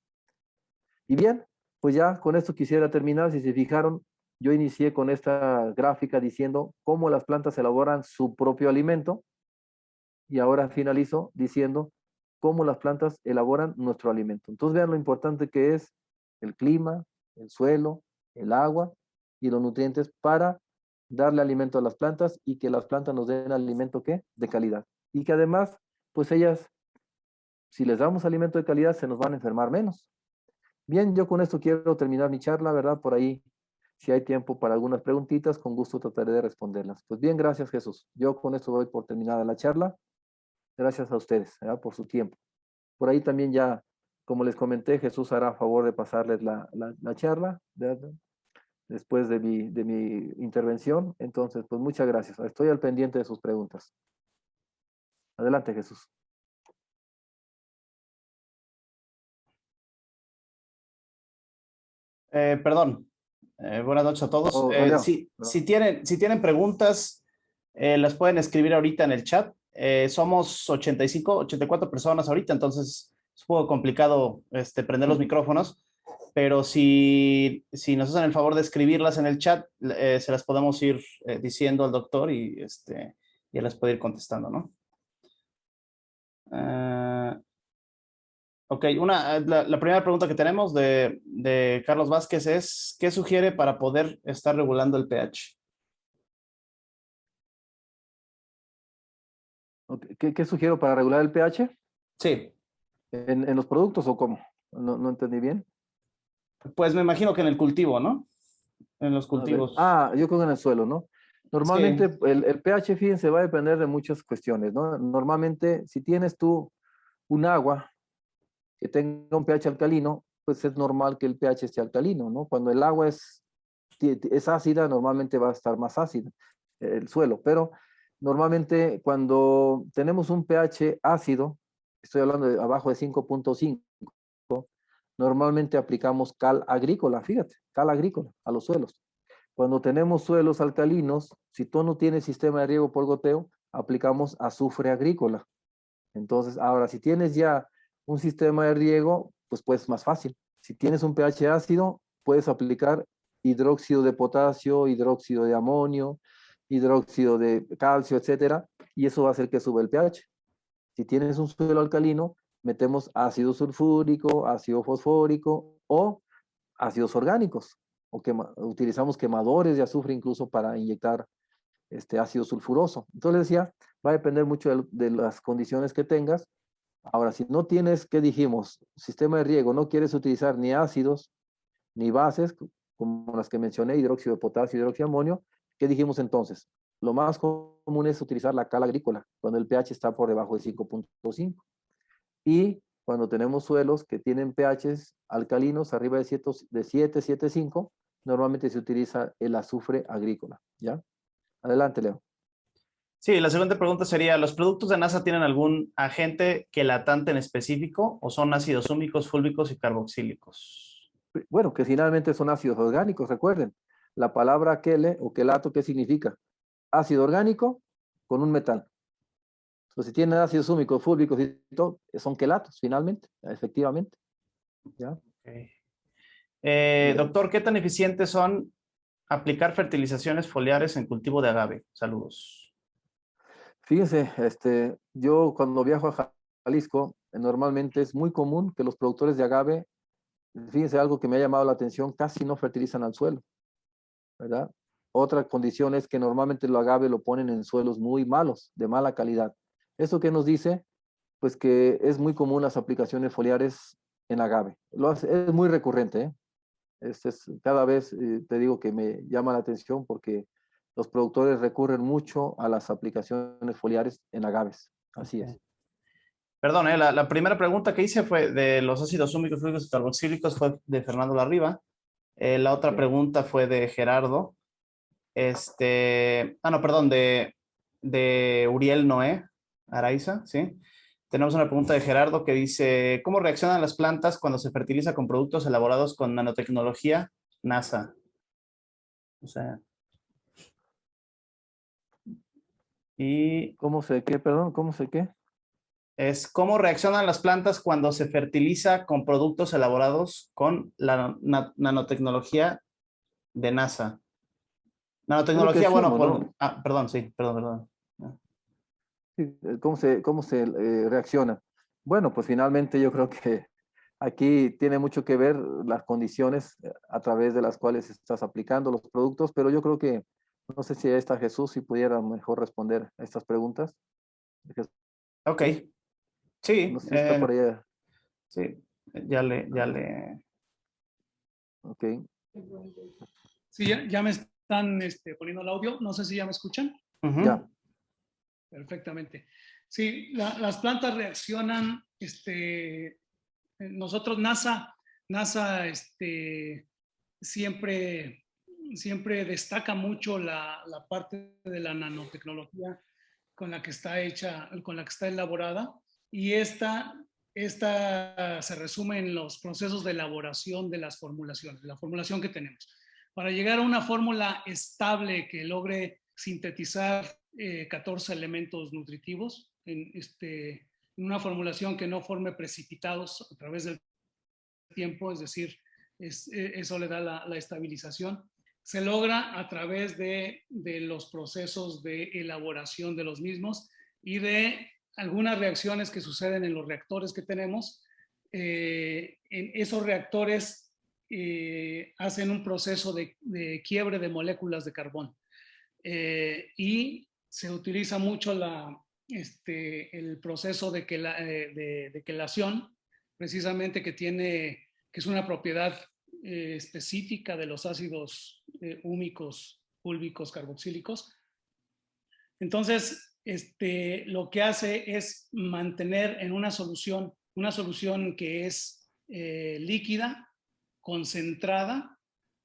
Y bien, pues ya con esto quisiera terminar. Si se fijaron, yo inicié con esta gráfica diciendo cómo las plantas elaboran su propio alimento y ahora finalizo diciendo cómo las plantas elaboran nuestro alimento. Entonces vean lo importante que es el clima, el suelo, el agua y los nutrientes para darle alimento a las plantas y que las plantas nos den alimento, ¿qué?, de calidad. Y que además, pues ellas, si les damos alimento de calidad, se nos van a enfermar menos. Bien, yo con esto quiero terminar mi charla, ¿verdad? Por ahí, si hay tiempo para algunas preguntitas, con gusto trataré de responderlas. Pues bien, gracias, Jesús. Yo con esto doy por terminada la charla. Gracias a ustedes, ¿verdad?, por su tiempo. Por ahí también ya, como les comenté, Jesús hará favor de pasarles la charla, ¿verdad?, después de mi intervención. Entonces, pues muchas gracias. Estoy al pendiente de sus preguntas. Adelante, Jesús. Perdón. Buenas noches a todos. Leo. Si tienen preguntas, las pueden escribir ahorita en el chat. Somos 84 personas ahorita, entonces es un poco complicado prender los micrófonos, pero si nos hacen el favor de escribirlas en el chat, se las podemos ir diciendo al doctor y ya las puede ir contestando, ¿no? Ok, la primera pregunta que tenemos de Carlos Vázquez es, ¿qué sugiere para poder estar regulando el pH? ¿Qué sugiero para regular el pH? Sí. ¿En los productos o cómo? No entendí bien. Pues me imagino que en el cultivo, ¿no? En los cultivos. Yo creo que en el suelo, ¿no? Normalmente Sí. el pH, fíjense, va a depender de muchas cuestiones, ¿no? Normalmente, si tienes tú un agua que tenga un pH alcalino, pues es normal que el pH esté alcalino, ¿no? Cuando el agua es ácida, normalmente va a estar más ácida el suelo, pero normalmente cuando tenemos un pH ácido, estoy hablando de abajo de 5.5, normalmente aplicamos cal agrícola, fíjate, cal agrícola a los suelos. Cuando tenemos suelos alcalinos, si tú no tienes sistema de riego por goteo, aplicamos azufre agrícola. Entonces, ahora, si tienes ya un sistema de riego, pues más fácil. Si tienes un pH ácido, puedes aplicar hidróxido de potasio, hidróxido de amonio, hidróxido de calcio, etcétera, y eso va a hacer que sube el pH. Si tienes un suelo alcalino, metemos ácido sulfúrico, ácido fosfórico o ácidos orgánicos, o utilizamos quemadores de azufre incluso para inyectar ácido sulfuroso. Entonces les decía, va a depender mucho de las condiciones que tengas. Ahora, si no tienes, ¿qué dijimos? Sistema de riego, no quieres utilizar ni ácidos ni bases, como las que mencioné, hidróxido de potasio, hidróxido de amonio, ¿qué dijimos entonces? Lo más común es utilizar la cal agrícola, cuando el pH está por debajo de 5.5. Y cuando tenemos suelos que tienen pHs alcalinos arriba de 7, 7.5, normalmente se utiliza el azufre agrícola, ¿ya? Adelante, Leo. Sí, la siguiente pregunta sería, ¿los productos de NASA tienen algún agente quelatante en específico o son ácidos húmicos, fúlbicos y carboxílicos? Bueno, que finalmente son ácidos orgánicos, recuerden. La palabra quele o quelato, ¿qué significa? Ácido orgánico con un metal. Entonces, si tienen ácidos húmicos, fúlbicos y todo, son quelatos, finalmente, efectivamente. ¿Ya? Okay. Doctor, ¿qué tan eficientes son aplicar fertilizaciones foliares en cultivo de agave? Saludos. Fíjense, yo cuando viajo a Jalisco, normalmente es muy común que los productores de agave, fíjense algo que me ha llamado la atención, casi no fertilizan al suelo, ¿verdad? Otra condición es que normalmente el agave lo ponen en suelos muy malos, de mala calidad. ¿Esto qué nos dice? Pues que es muy común las aplicaciones foliares en agave. Es muy recurrente, ¿eh? Cada vez te digo que me llama la atención porque los productores recurren mucho a las aplicaciones foliares en agaves. Así es. Perdón, la primera pregunta que hice fue de los ácidos húmicos, fúlbicos y carboxílicos, fue de Fernando Larriba. La otra pregunta fue de Gerardo. No, perdón, de Uriel Noé Araiza, ¿sí? Tenemos una pregunta de Gerardo que dice, ¿cómo reaccionan las plantas cuando se fertiliza con productos elaborados con nanotecnología NASA? O sea, y ¿Cómo se qué? es cómo reaccionan las plantas cuando se fertiliza con productos elaborados con la nanotecnología de NASA. Es lo que Nanotecnología, bueno, decíamos, ¿no? perdón, sí, perdón. Sí, ¿cómo se reacciona? Bueno, pues finalmente yo creo que aquí tiene mucho que ver las condiciones a través de las cuales estás aplicando los productos, pero yo creo que, no sé si está Jesús, si pudiera mejor responder a estas preguntas. Jesús, Ok, sí, no sé si está por allá. sí, ya le. Ok. Sí, ya me están poniendo el audio. No sé si ya me escuchan. Ya. Perfectamente. Sí, las plantas reaccionan, nosotros NASA siempre destaca mucho la parte de la nanotecnología con la que está hecha, con la que está elaborada, y esta se resume en los procesos de elaboración de las formulaciones, la formulación que tenemos. Para llegar a una fórmula estable que logre sintetizar 14 elementos nutritivos en una formulación que no forme precipitados a través del tiempo, es decir, eso le da la estabilización. Se logra a través de los procesos de elaboración de los mismos y de algunas reacciones que suceden en los reactores que tenemos. En esos reactores hacen un proceso de quiebre de moléculas de carbón y se utiliza mucho el proceso de quelación, precisamente que es una propiedad específica de los ácidos húmicos, fúlbicos, carboxílicos. Entonces, lo que hace es mantener en una solución que es líquida, concentrada,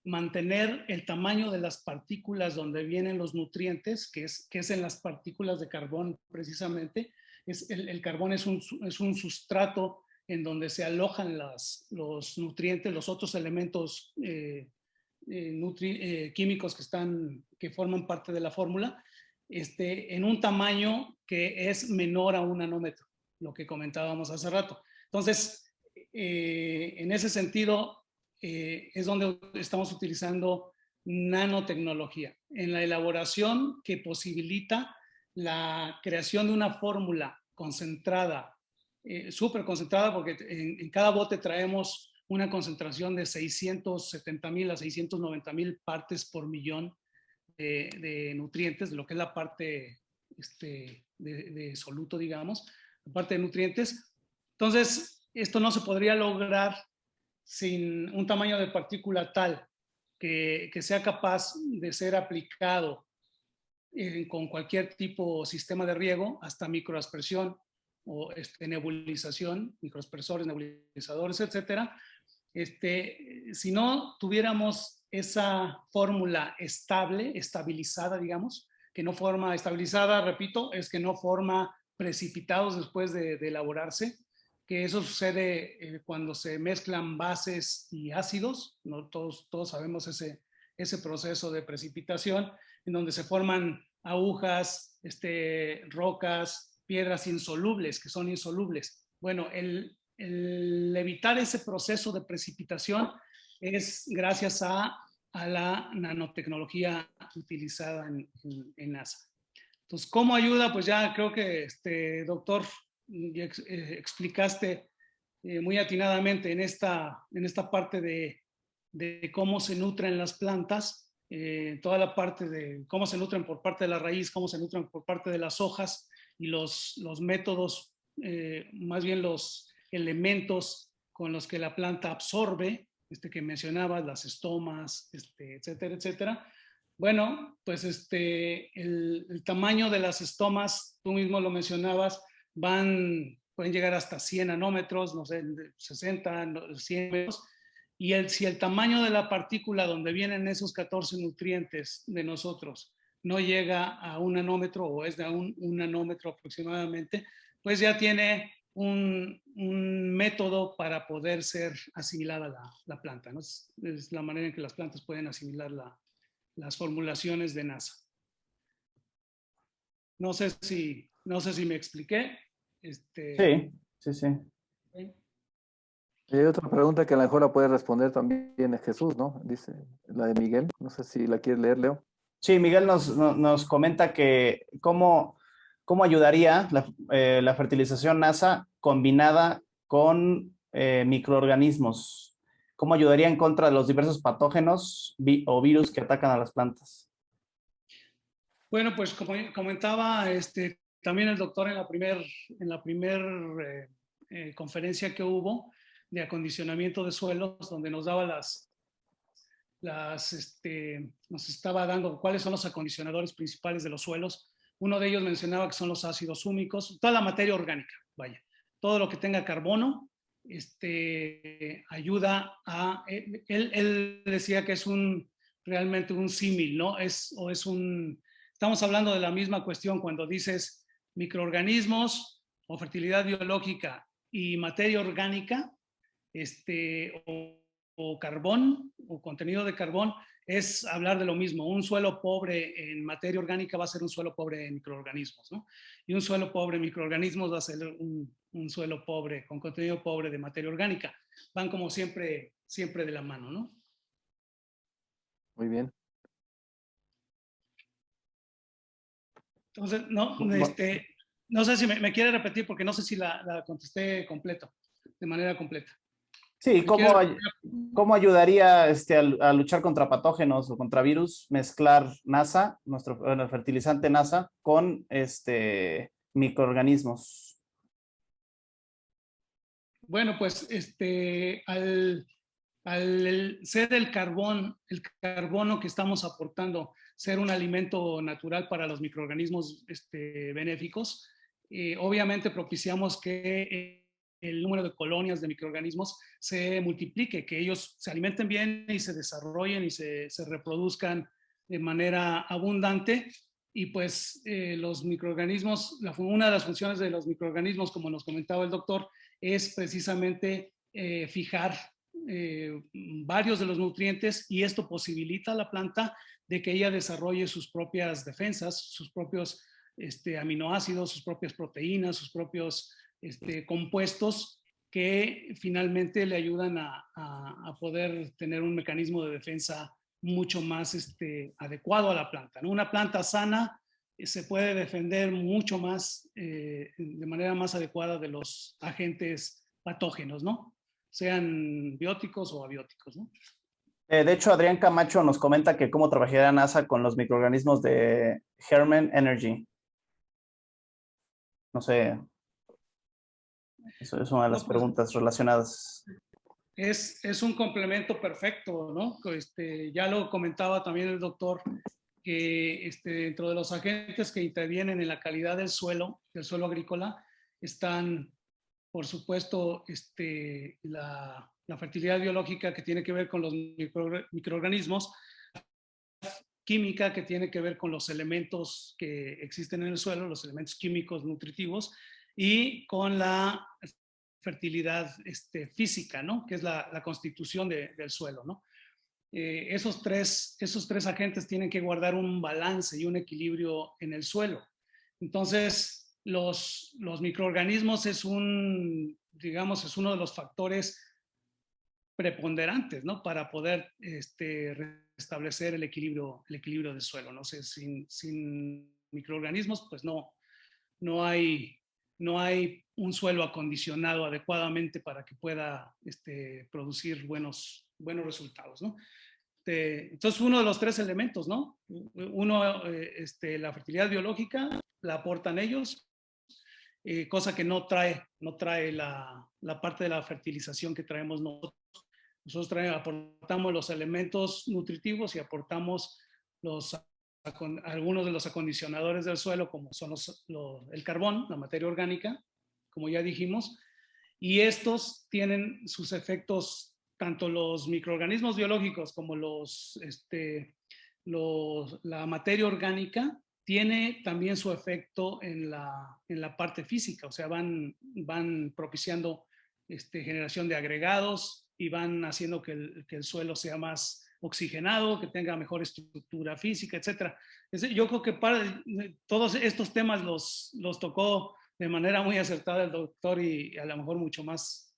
mantener el tamaño de las partículas donde vienen los nutrientes, que es en las partículas de carbón precisamente. El carbón es un sustrato en donde se alojan los nutrientes, los otros elementos químicos que forman parte de la fórmula, en un tamaño que es menor a 1 nanómetro, lo que comentábamos hace rato. Entonces, en ese sentido, es donde estamos utilizando nanotecnología en la elaboración que posibilita la creación de una fórmula concentrada, súper concentrada, porque en cada bote traemos una concentración de 670,000 a 690,000 partes por millón de nutrientes, de lo que es la parte de soluto, digamos, la parte de nutrientes. Entonces, esto no se podría lograr sin un tamaño de partícula tal que sea capaz de ser aplicado con cualquier tipo de sistema de riego, hasta microaspersión o nebulización, microaspersores, nebulizadores, etcétera. Si no tuviéramos esa fórmula estabilizada, digamos, que no forma estabilizada, repito, es que no forma precipitados después de elaborarse, que eso sucede cuando se mezclan bases y ácidos, ¿no? Todos sabemos ese proceso de precipitación, en donde se forman agujas, rocas, piedras insolubles, que son insolubles. Bueno, el evitar ese proceso de precipitación es gracias a la nanotecnología utilizada en NASA. Entonces, ¿cómo ayuda? Pues ya creo que, doctor, explicaste muy atinadamente en esta parte de cómo se nutren las plantas, toda la parte de cómo se nutren por parte de la raíz, cómo se nutren por parte de las hojas y los métodos, más bien los elementos con los que la planta absorbe, que mencionabas, las estomas, etcétera, etcétera. Bueno, pues el tamaño de las estomas, tú mismo lo mencionabas, pueden llegar hasta 100 nanómetros, no sé, 60, 100 metros. Y si el tamaño de la partícula donde vienen esos 14 nutrientes de nosotros no llega a 1 nanómetro o es de un nanómetro aproximadamente, pues ya tiene un método para poder ser asimilada la planta, ¿no? Es la manera en que las plantas pueden asimilar las formulaciones de NASA. No sé si me expliqué. Sí, sí, sí. Hay otra pregunta que a lo mejor la puede responder también Jesús, ¿no? Dice la de Miguel. No sé si la quieres leer, Leo. Sí, Miguel nos comenta que cómo ayudaría la fertilización NASA combinada con microorganismos. ¿Cómo ayudaría en contra de los diversos patógenos o virus que atacan a las plantas? Bueno, pues como comentaba también el doctor en la primer conferencia que hubo de acondicionamiento de suelos, donde nos daba nos estaba dando cuáles son los acondicionadores principales de los suelos. Uno de ellos mencionaba que son los ácidos húmicos, toda la materia orgánica, vaya, todo lo que tenga carbono, ayuda a, él decía que es realmente un símil, ¿no? Estamos hablando de la misma cuestión cuando dices microorganismos o fertilidad biológica y materia orgánica, o carbón o contenido de carbón, es hablar de lo mismo. Un suelo pobre en materia orgánica va a ser un suelo pobre en microorganismos, ¿no? Y un suelo pobre en microorganismos va a ser un suelo pobre, con contenido pobre de materia orgánica. Van como siempre de la mano, ¿no? Muy bien. Entonces, no sé si me quiere repetir, porque no sé si la contesté de manera completa. Sí, ¿cómo ayudaría a luchar contra patógenos o contra virus mezclar NASA, nuestro fertilizante NASA, con microorganismos? Bueno, pues al ser el carbono que estamos aportando, ser un alimento natural para los microorganismos benéficos, obviamente propiciamos que el número de colonias de microorganismos se multiplique, que ellos se alimenten bien y se desarrollen y se reproduzcan de manera abundante. Y pues los microorganismos, una de las funciones de los microorganismos, como nos comentaba el doctor, es precisamente fijar varios de los nutrientes, y esto posibilita a la planta de que ella desarrolle sus propias defensas, sus propios aminoácidos, sus propias proteínas, sus propios compuestos que finalmente le ayudan a poder tener un mecanismo de defensa mucho más adecuado a la planta, ¿no? Una planta sana se puede defender mucho más, de manera más adecuada de los agentes patógenos, ¿no? Sean bióticos o abióticos, ¿no? De hecho, Adrián Camacho nos comenta que cómo trabajaría NASA con los microorganismos de Hermen Energy. No sé, eso es una de las preguntas relacionadas. Es un complemento perfecto, ¿no? Ya lo comentaba también el doctor, que dentro de los agentes que intervienen en la calidad del suelo agrícola, están, por supuesto, la fertilidad biológica, que tiene que ver con los microorganismos, química, que tiene que ver con los elementos que existen en el suelo, los elementos químicos nutritivos, y con la fertilidad física, ¿no? Que es la constitución del suelo, ¿no? Esos tres agentes tienen que guardar un balance y un equilibrio en el suelo. Entonces, los microorganismos es uno de los factores preponderantes, ¿no? Para poder restablecer el equilibrio del suelo, ¿no? Sin microorganismos, pues no hay un suelo acondicionado adecuadamente para que pueda producir buenos resultados, ¿no? Entonces, uno de los tres elementos, ¿no? Uno, la fertilidad biológica, la aportan ellos, cosa que no trae la parte de la fertilización que traemos nosotros. Nosotros aportamos los elementos nutritivos y aportamos algunos de los acondicionadores del suelo, como son el carbón, la materia orgánica, como ya dijimos, y estos tienen sus efectos, tanto los microorganismos biológicos como la materia orgánica, tiene también su efecto en la parte física, o sea, van propiciando generación de agregados y van haciendo que el suelo sea más oxigenado, que tenga mejor estructura física, etc. Yo creo que todos estos temas los tocó de manera muy acertada el doctor, y a lo mejor mucho más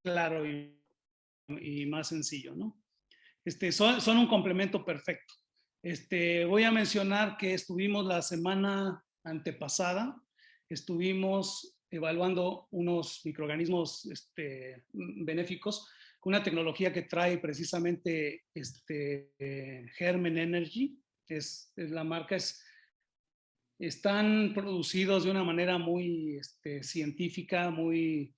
claro y más sencillo, ¿no? Son un complemento perfecto. Voy a mencionar que estuvimos la semana antepasada, estuvimos evaluando unos microorganismos benéficos con una tecnología que trae precisamente Hermen Energy, es la marca, están producidos de una manera muy científica, muy...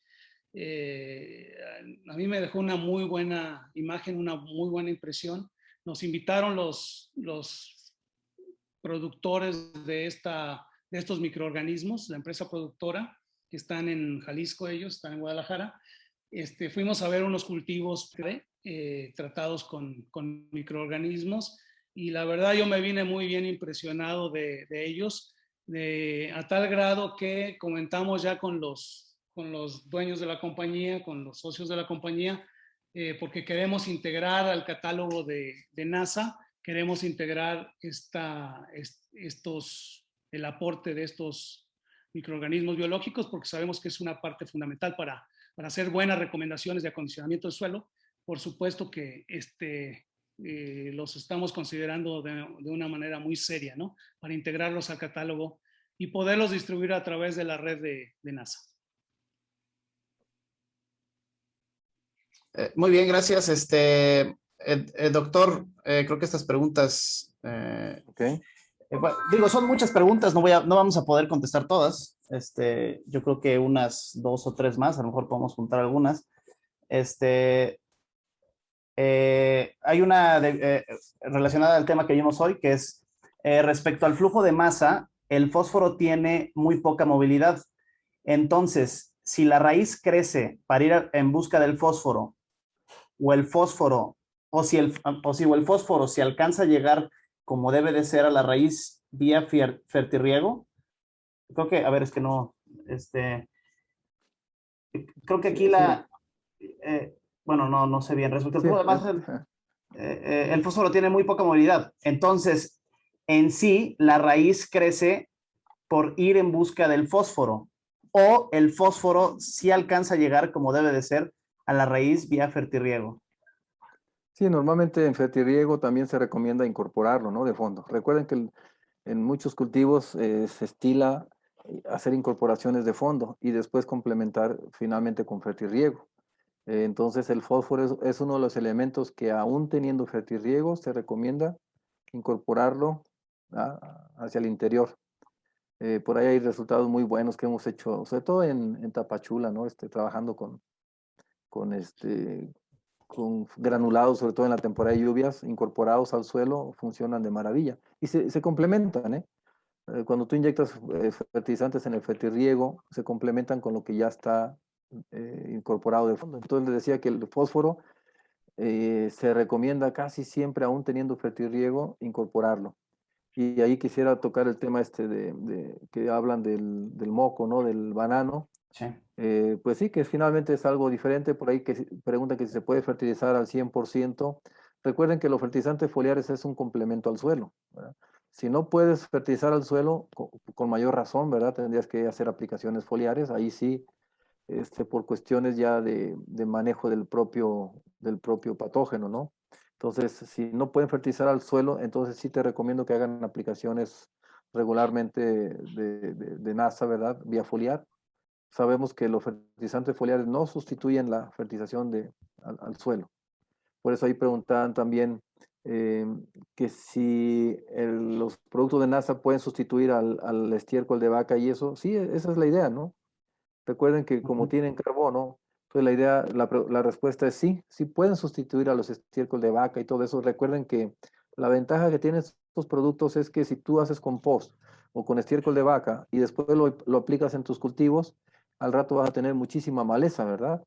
a mí me dejó una muy buena imagen, una muy buena impresión. Nos invitaron los productores de estos microorganismos, la empresa productora, que están en Jalisco, ellos están en Guadalajara. Fuimos a ver unos cultivos tratados con microorganismos, y la verdad yo me vine muy bien impresionado de ellos, a tal grado que comentamos ya con los dueños de la compañía, con los socios de la compañía, porque queremos integrar al catálogo de NASA, queremos integrar el aporte de estos microorganismos biológicos, porque sabemos que es una parte fundamental para hacer buenas recomendaciones de acondicionamiento del suelo. Por supuesto que los estamos considerando de una manera muy seria, ¿no? Para integrarlos al catálogo y poderlos distribuir a través de la red de NASA. Muy bien, gracias. Doctor, creo que estas preguntas, Okay. digo, son muchas preguntas, no vamos a poder contestar todas. Yo creo que unas 2 o 3 más, a lo mejor podemos juntar algunas. Hay una relacionada al tema que vimos hoy, que es respecto al flujo de masa, el fósforo tiene muy poca movilidad. Entonces, si la raíz crece para ir en busca del fósforo, o el fósforo, o si el fósforo se alcanza a llegar como debe de ser a la raíz vía fertirriego, creo que, a ver, es que no, Creo que Sí, aquí sí, bueno, no sé bien respecto al sí, fósforo. Además, el fósforo tiene muy poca movilidad. Entonces, en sí, la raíz crece por ir en busca del fósforo. O el fósforo sí alcanza a llegar, como debe de ser, a la raíz vía fertirriego. sí, normalmente en fertirriego también se recomienda incorporarlo, ¿no? De fondo. Recuerden que en muchos cultivos se estila hacer incorporaciones de fondo y después complementar finalmente con fertirriego. Entonces el fósforo es uno de los elementos que aún teniendo fertirriego se recomienda incorporarlo hacia el interior. Por ahí hay resultados muy buenos que hemos hecho, sobre todo en Tapachula, ¿no? Trabajando con, con granulados, sobre todo en la temporada de lluvias, incorporados al suelo, funcionan de maravilla. Y se complementan, ¿eh? Cuando tú inyectas fertilizantes en el fertirriego, se complementan con lo que ya está incorporado de fondo. Entonces les decía que el fósforo se recomienda casi siempre, aún teniendo fertirriego, incorporarlo. Y ahí quisiera tocar el tema que hablan del moco, ¿no? Del banano. Sí. Pues sí, que finalmente es algo diferente. Por ahí que preguntan que si se puede fertilizar al 100%. Recuerden que los fertilizantes foliares es un complemento al suelo, ¿verdad? Si no puedes fertilizar al suelo, con mayor razón, ¿verdad? Tendrías que hacer aplicaciones foliares. Ahí sí, por cuestiones ya de manejo del propio patógeno, ¿no? Entonces, si no pueden fertilizar al suelo, entonces sí te recomiendo que hagan aplicaciones regularmente de NASA, ¿verdad? Vía foliar. Sabemos que los fertilizantes foliares no sustituyen la fertilización al suelo. Por eso ahí preguntaban también eh, que si los productos de NASA pueden sustituir al estiércol de vaca y eso. Sí, esa es la idea, ¿no? Recuerden que como tienen carbono, pues la idea, la respuesta es sí, sí pueden sustituir a los estiércol de vaca y todo eso. Recuerden que la ventaja que tienen estos productos es que si tú haces compost o con estiércol de vaca y después lo aplicas en tus cultivos, al rato vas a tener muchísima maleza, ¿verdad?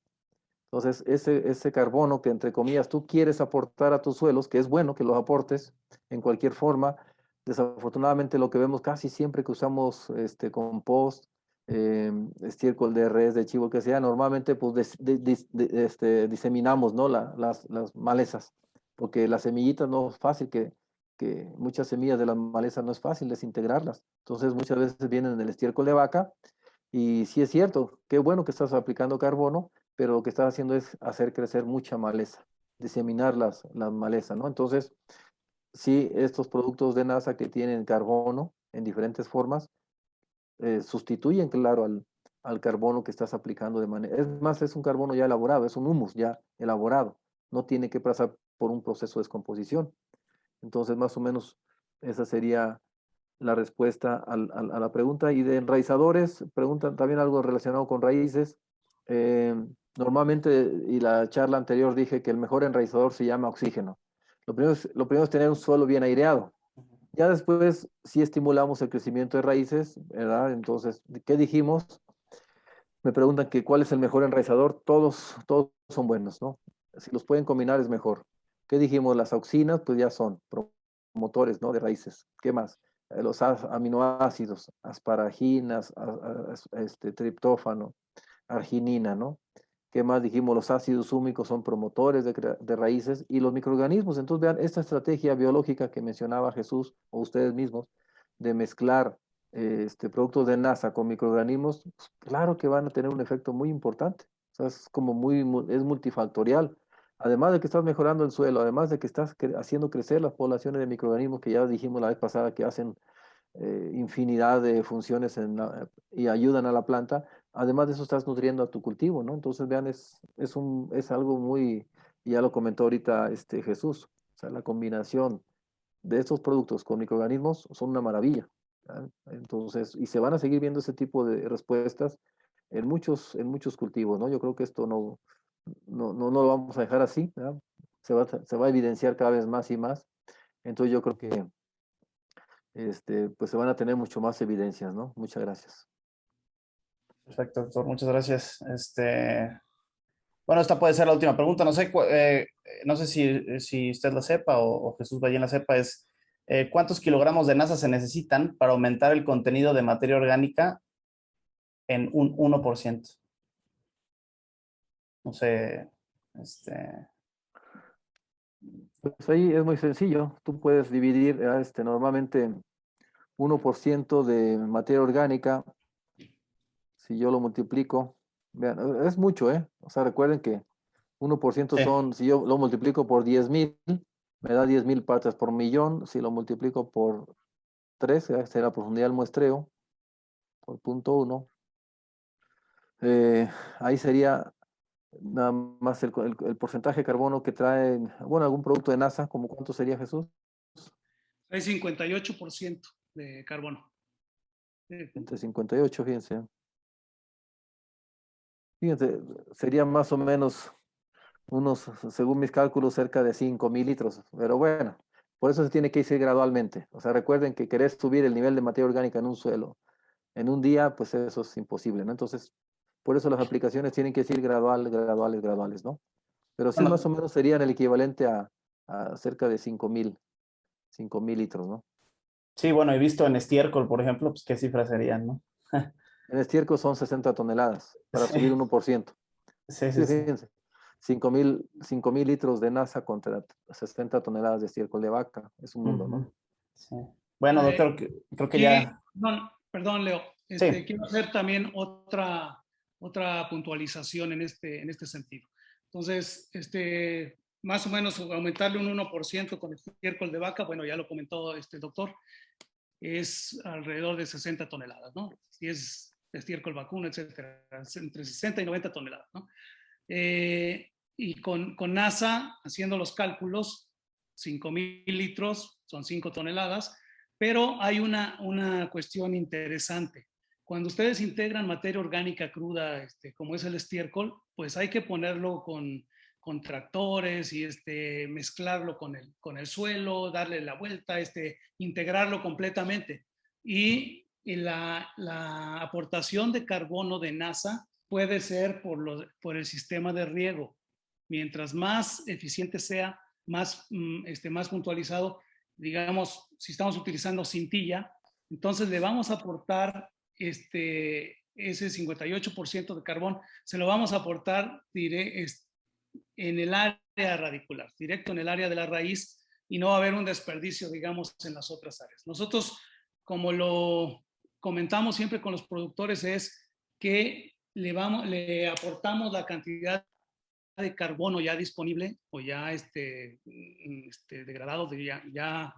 Entonces, ese carbono que entre comillas tú quieres aportar a tus suelos, que es bueno que los aportes en cualquier forma, desafortunadamente lo que vemos casi siempre que usamos compost, estiércol de res, de chivo, que sea, normalmente pues diseminamos, ¿no? Las malezas, porque las semillitas no es fácil que muchas semillas de las malezas no es fácil desintegrarlas. Entonces muchas veces vienen en el estiércol de vaca y sí es cierto, qué bueno que estás aplicando carbono, pero lo que estás haciendo es hacer crecer mucha maleza, diseminar las malezas, ¿no? Entonces, sí, estos productos de NASA que tienen carbono en diferentes formas, sustituyen, claro, al carbono que estás aplicando de manera. Es más, es un carbono ya elaborado, es un humus ya elaborado, no tiene que pasar por un proceso de descomposición. Entonces, más o menos, esa sería la respuesta a la pregunta. Y de enraizadores, preguntan también algo relacionado con raíces. Eh, Normalmente, y la charla anterior dije que el mejor enraizador se llama oxígeno. Lo primero es tener un suelo bien aireado. Ya después, si estimulamos el crecimiento de raíces, ¿verdad? Entonces, ¿qué dijimos? Me preguntan que cuál es el mejor enraizador. Todos son buenos, ¿no? Si los pueden combinar es mejor. ¿Qué dijimos? Las auxinas, pues ya son promotores, ¿no? De raíces. ¿Qué más? Los aminoácidos, asparaginas, triptófano, arginina, ¿no? ¿Qué más dijimos? Los ácidos húmicos son promotores de raíces y los microorganismos. Entonces, vean, esta estrategia biológica que mencionaba Jesús o ustedes mismos de mezclar productos de NASA con microorganismos, pues, claro que van a tener un efecto muy importante. O sea, es como es multifactorial. Además de que estás mejorando el suelo, además de que estás haciendo crecer las poblaciones de microorganismos que ya dijimos la vez pasada que hacen infinidad de funciones y ayudan a la planta, además de eso estás nutriendo a tu cultivo, ¿no? Entonces, vean, es algo muy, y ya lo comentó ahorita Jesús, o sea, la combinación de estos productos con microorganismos son una maravilla, ¿verdad? Entonces, y se van a seguir viendo ese tipo de respuestas en muchos cultivos, ¿no? Yo creo que esto no lo vamos a dejar así, ¿verdad? Se va a evidenciar cada vez más y más. Entonces, yo creo que pues se van a tener mucho más evidencias, ¿no? Muchas gracias. Perfecto, doctor. Muchas gracias. Bueno, esta puede ser la última pregunta. No sé, no sé si usted la sepa o Jesús Ballén la sepa, ¿cuántos kilogramos de NASA se necesitan para aumentar el contenido de materia orgánica en un 1%? No sé, este, Pues ahí es muy sencillo. Tú puedes dividir normalmente 1% de materia orgánica. Si yo lo multiplico, vean, es mucho, ¿eh? O sea, recuerden que 1% sí, son, si yo lo multiplico por 10,000, me da 10,000 partes por millón. Si lo multiplico por 3, esta es la profundidad del muestreo, por 0,1. Ahí sería nada más el porcentaje de carbono que trae, bueno, algún producto de NASA, ¿como cuánto sería, Jesús? Hay 58% de carbono. Entre 58, fíjense. Fíjense, sería más o menos unos, según mis cálculos, cerca de 5,000 litros. Pero bueno, por eso se tiene que ir gradualmente. O sea, recuerden que querer subir el nivel de materia orgánica en un suelo en un día, pues eso es imposible, ¿no? Entonces, por eso las aplicaciones tienen que ir graduales, ¿no? Pero sí, más o bueno, menos serían el equivalente a cerca de 5,000 litros, ¿no? sí, bueno, he visto en estiércol, por ejemplo, pues qué cifras serían, ¿no? En estiércol son 60 toneladas para subir Sí, 1%. sí, sí, Sí, sí. fíjense, 5,000 litros de NASA contra 60 toneladas de estiércol de vaca. Es un mundo, ¿no? Ujú, sí. Bueno, doctor, creo que Aquí, ya, perdón, Leo, sí, quiero hacer también otra puntualización en este sentido. Entonces, más o menos aumentarle un 1% con el estiércol de vaca, bueno, ya lo comentó el doctor, es alrededor de 60 toneladas, ¿no? Si es estiércol vacuno, etcétera, entre 60 y 90 toneladas, ¿no? Y con NASA, haciendo los cálculos, 5,000 litros son 5 toneladas, pero hay una cuestión interesante. Cuando ustedes integran materia orgánica cruda, como es el estiércol, pues hay que ponerlo con tractores y mezclarlo con el suelo, darle la vuelta, integrarlo completamente. Y la aportación de carbono de NASA puede ser por el sistema de riego. Mientras más eficiente sea, más puntualizado, digamos, si estamos utilizando cintilla, entonces le vamos a aportar ese 58% de carbón, se lo vamos a aportar en el área radicular, directo en el área de la raíz, y no va a haber un desperdicio, digamos, en las otras áreas. Nosotros, como lo comentamos siempre con los productores, es que le aportamos la cantidad de carbono ya disponible o ya degradado, ya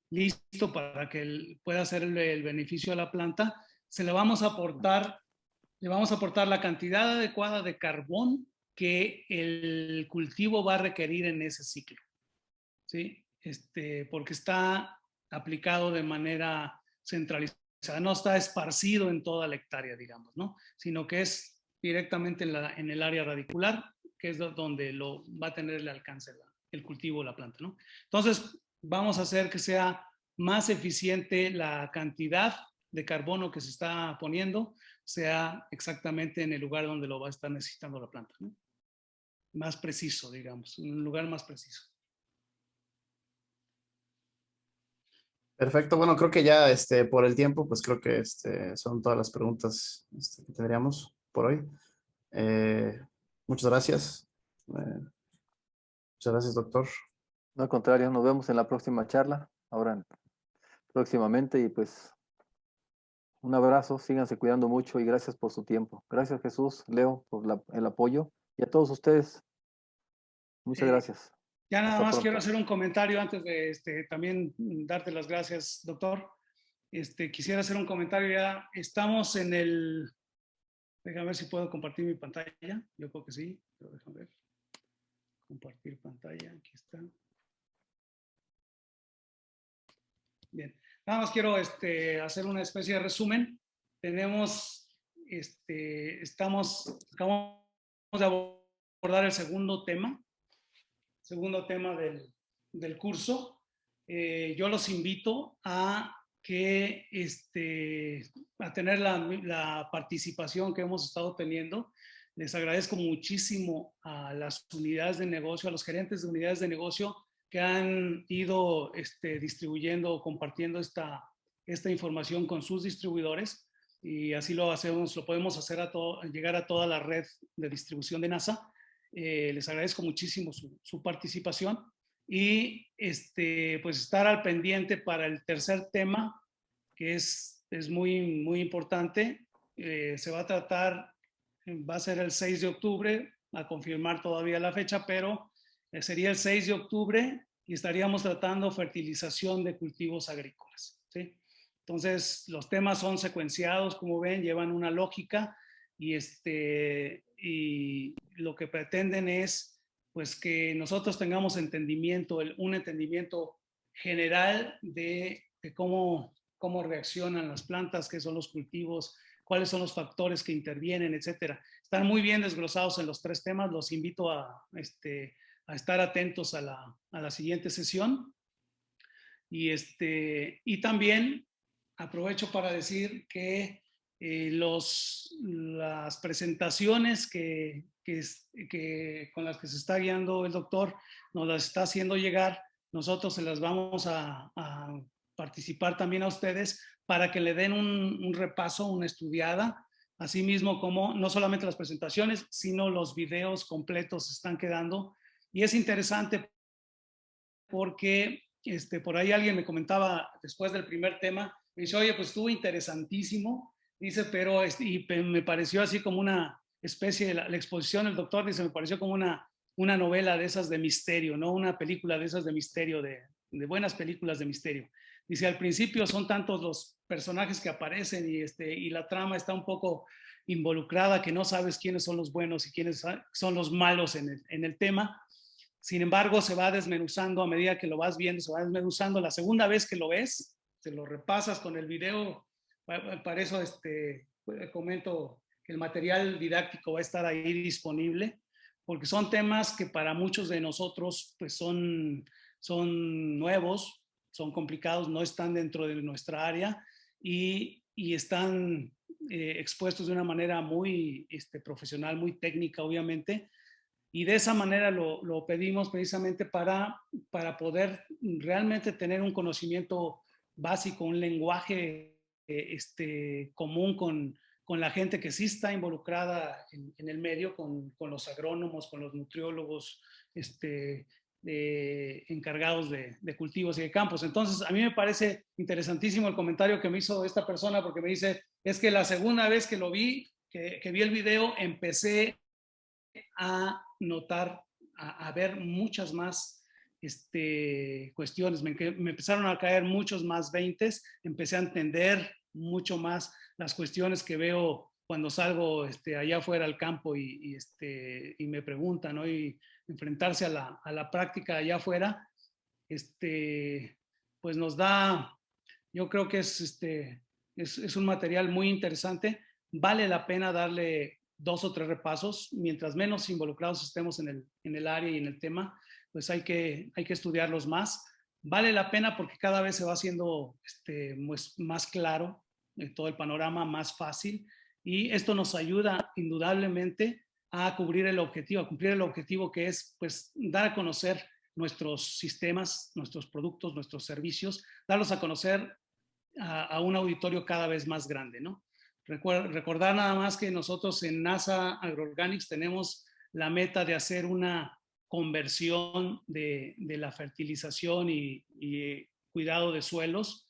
listo para que pueda hacer el beneficio a la planta. Le vamos a aportar la cantidad adecuada de carbón que el cultivo va a requerir en ese ciclo, ¿sí? Porque está aplicado de manera centralizada, no está esparcido en toda la hectárea, digamos, ¿no? Sino que es directamente en el área radicular, que es donde lo va a tener el alcance el cultivo, la planta, ¿no? Entonces, vamos a hacer que sea más eficiente la cantidad de carbono que se está poniendo, sea exactamente en el lugar donde lo va a estar necesitando la planta, ¿no? Más preciso, digamos, un lugar más preciso. perfecto. Bueno, creo que ya, por el tiempo, pues creo que, son todas las preguntas, que tendríamos por hoy. Eh, muchas gracias. Muchas gracias, doctor. No, al contrario, nos vemos en la próxima charla, ahora próximamente, y pues un abrazo, síganse cuidando mucho y gracias por su tiempo. Gracias, Jesús, Leo, por el apoyo, y a todos ustedes, muchas gracias. Ya nada Hasta más quiero pronto. hacer un comentario antes de también darte las gracias, doctor. Quisiera hacer un comentario ya. Estamos déjame ver si puedo compartir mi pantalla. Yo creo que sí, pero déjame ver. Compartir pantalla, aquí está. Bien, nada más quiero hacer una especie de resumen. Acabamos de abordar el segundo tema del curso. Yo los invito a tener la participación que hemos estado teniendo. Les agradezco muchísimo a las unidades de negocio, a los gerentes de unidades de negocio que han ido distribuyendo o compartiendo esta información con sus distribuidores, y así lo podemos hacer llegar a toda la red de distribución de NASA. Les agradezco muchísimo su participación y pues estar al pendiente para el tercer tema, que es muy, muy importante. Se va a tratar, va a ser el 6 de octubre, a confirmar todavía la fecha, pero sería el 6 de octubre y estaríamos tratando fertilización de cultivos agrícolas, ¿sí? Entonces, los temas son secuenciados, como ven, llevan una lógica y, y lo que pretenden es pues que nosotros tengamos entendimiento, un entendimiento general de cómo reaccionan las plantas, qué son los cultivos, cuáles son los factores que intervienen, etcétera. Están muy bien desglosados en los tres temas. Los invito a estar atentos a la siguiente sesión. Y también aprovecho para decir que las presentaciones con las que se está guiando el doctor nos las está haciendo llegar. Nosotros se las vamos a participar también a ustedes para que le den un repaso, una estudiada, así mismo como no solamente las presentaciones, sino los videos completos están quedando. Y es interesante porque por ahí alguien me comentaba después del primer tema, me dice, oye, pues estuvo interesantísimo, dice, pero me pareció así como una especie de la exposición del doctor, dice, me pareció como una novela de esas de misterio, ¿no? Una película de esas de misterio, de buenas películas de misterio. Dice, al principio son tantos los personajes que aparecen y la trama está un poco involucrada que no sabes quiénes son los buenos y quiénes son los malos en el tema. Sin embargo, se va desmenuzando a medida que lo vas viendo, se va desmenuzando. La segunda vez que lo ves, te lo repasas con el video. Para eso comento que el material didáctico va a estar ahí disponible, porque son temas que para muchos de nosotros pues son nuevos, son complicados, no están dentro de nuestra área y están expuestos de una manera muy profesional, muy técnica, obviamente. Y de esa manera lo pedimos precisamente para poder realmente tener un conocimiento básico, un lenguaje común con la gente que sí está involucrada en el medio, con los agrónomos, con los nutriólogos, encargados de cultivos y de campos. Entonces, a mí me parece interesantísimo el comentario que me hizo esta persona, porque me dice, es que la segunda vez que lo vi, que vi el video, empecé a notar, a ver muchas más cuestiones. Me empezaron a caer muchos más 20, empecé a entender mucho más las cuestiones que veo cuando salgo allá afuera al campo y me preguntan, ¿no? Y enfrentarse a la práctica allá afuera, pues nos da, yo creo que es un material muy interesante. Vale la pena darle 2 o 3 repasos. Mientras menos involucrados estemos en el área y en el tema, pues hay que estudiarlos más. Vale la pena porque cada vez se va haciendo pues, más claro todo el panorama, más fácil, y esto nos ayuda indudablemente a cumplir el objetivo que es pues dar a conocer nuestros sistemas, nuestros productos, nuestros servicios, darlos a conocer a un auditorio cada vez más grande, ¿no? Recordar nada más que nosotros en NASA Agroorganics tenemos la meta de hacer una conversión de la fertilización y cuidado de suelos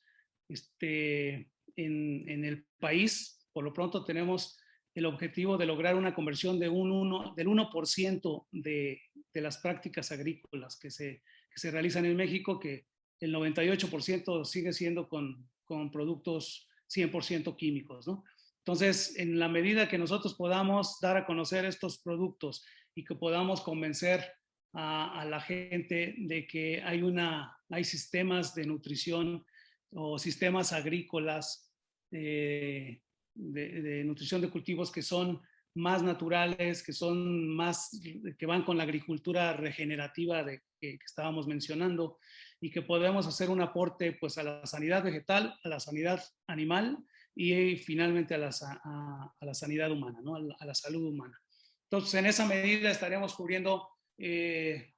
en el país. Por lo pronto tenemos el objetivo de lograr una conversión del 1% de las prácticas agrícolas que se realizan en México, que el 98% sigue siendo con productos 100% químicos, ¿no? Entonces, en la medida que nosotros podamos dar a conocer estos productos y que podamos convencer a la gente de que hay sistemas de nutrición o sistemas agrícolas de nutrición de cultivos que son más naturales, que van con la agricultura regenerativa que estábamos mencionando, y que podemos hacer un aporte pues a la sanidad vegetal, a la sanidad animal y finalmente a la sanidad humana, ¿no? A la salud humana. Entonces, en esa medida estaremos cubriendo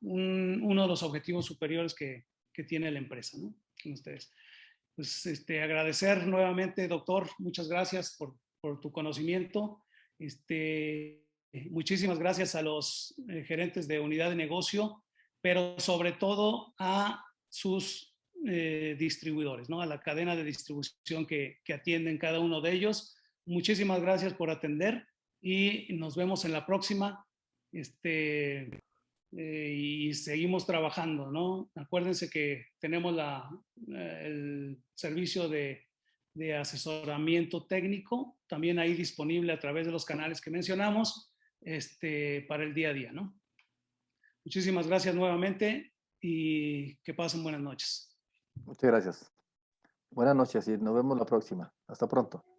uno de los objetivos superiores que tiene la empresa, ¿no? Con ustedes. Pues agradecer nuevamente, doctor, muchas gracias por tu conocimiento. muchísimas gracias a los gerentes de unidad de negocio, pero sobre todo a sus distribuidores, ¿no? A la cadena de distribución que atienden cada uno de ellos. Muchísimas gracias por atender y nos vemos en la próxima. Y seguimos trabajando, ¿no? Acuérdense que tenemos el servicio de asesoramiento técnico, también ahí disponible a través de los canales que mencionamos, para el día a día, ¿no? Muchísimas gracias nuevamente y que pasen buenas noches. Muchas gracias. Buenas noches y nos vemos la próxima. Hasta pronto.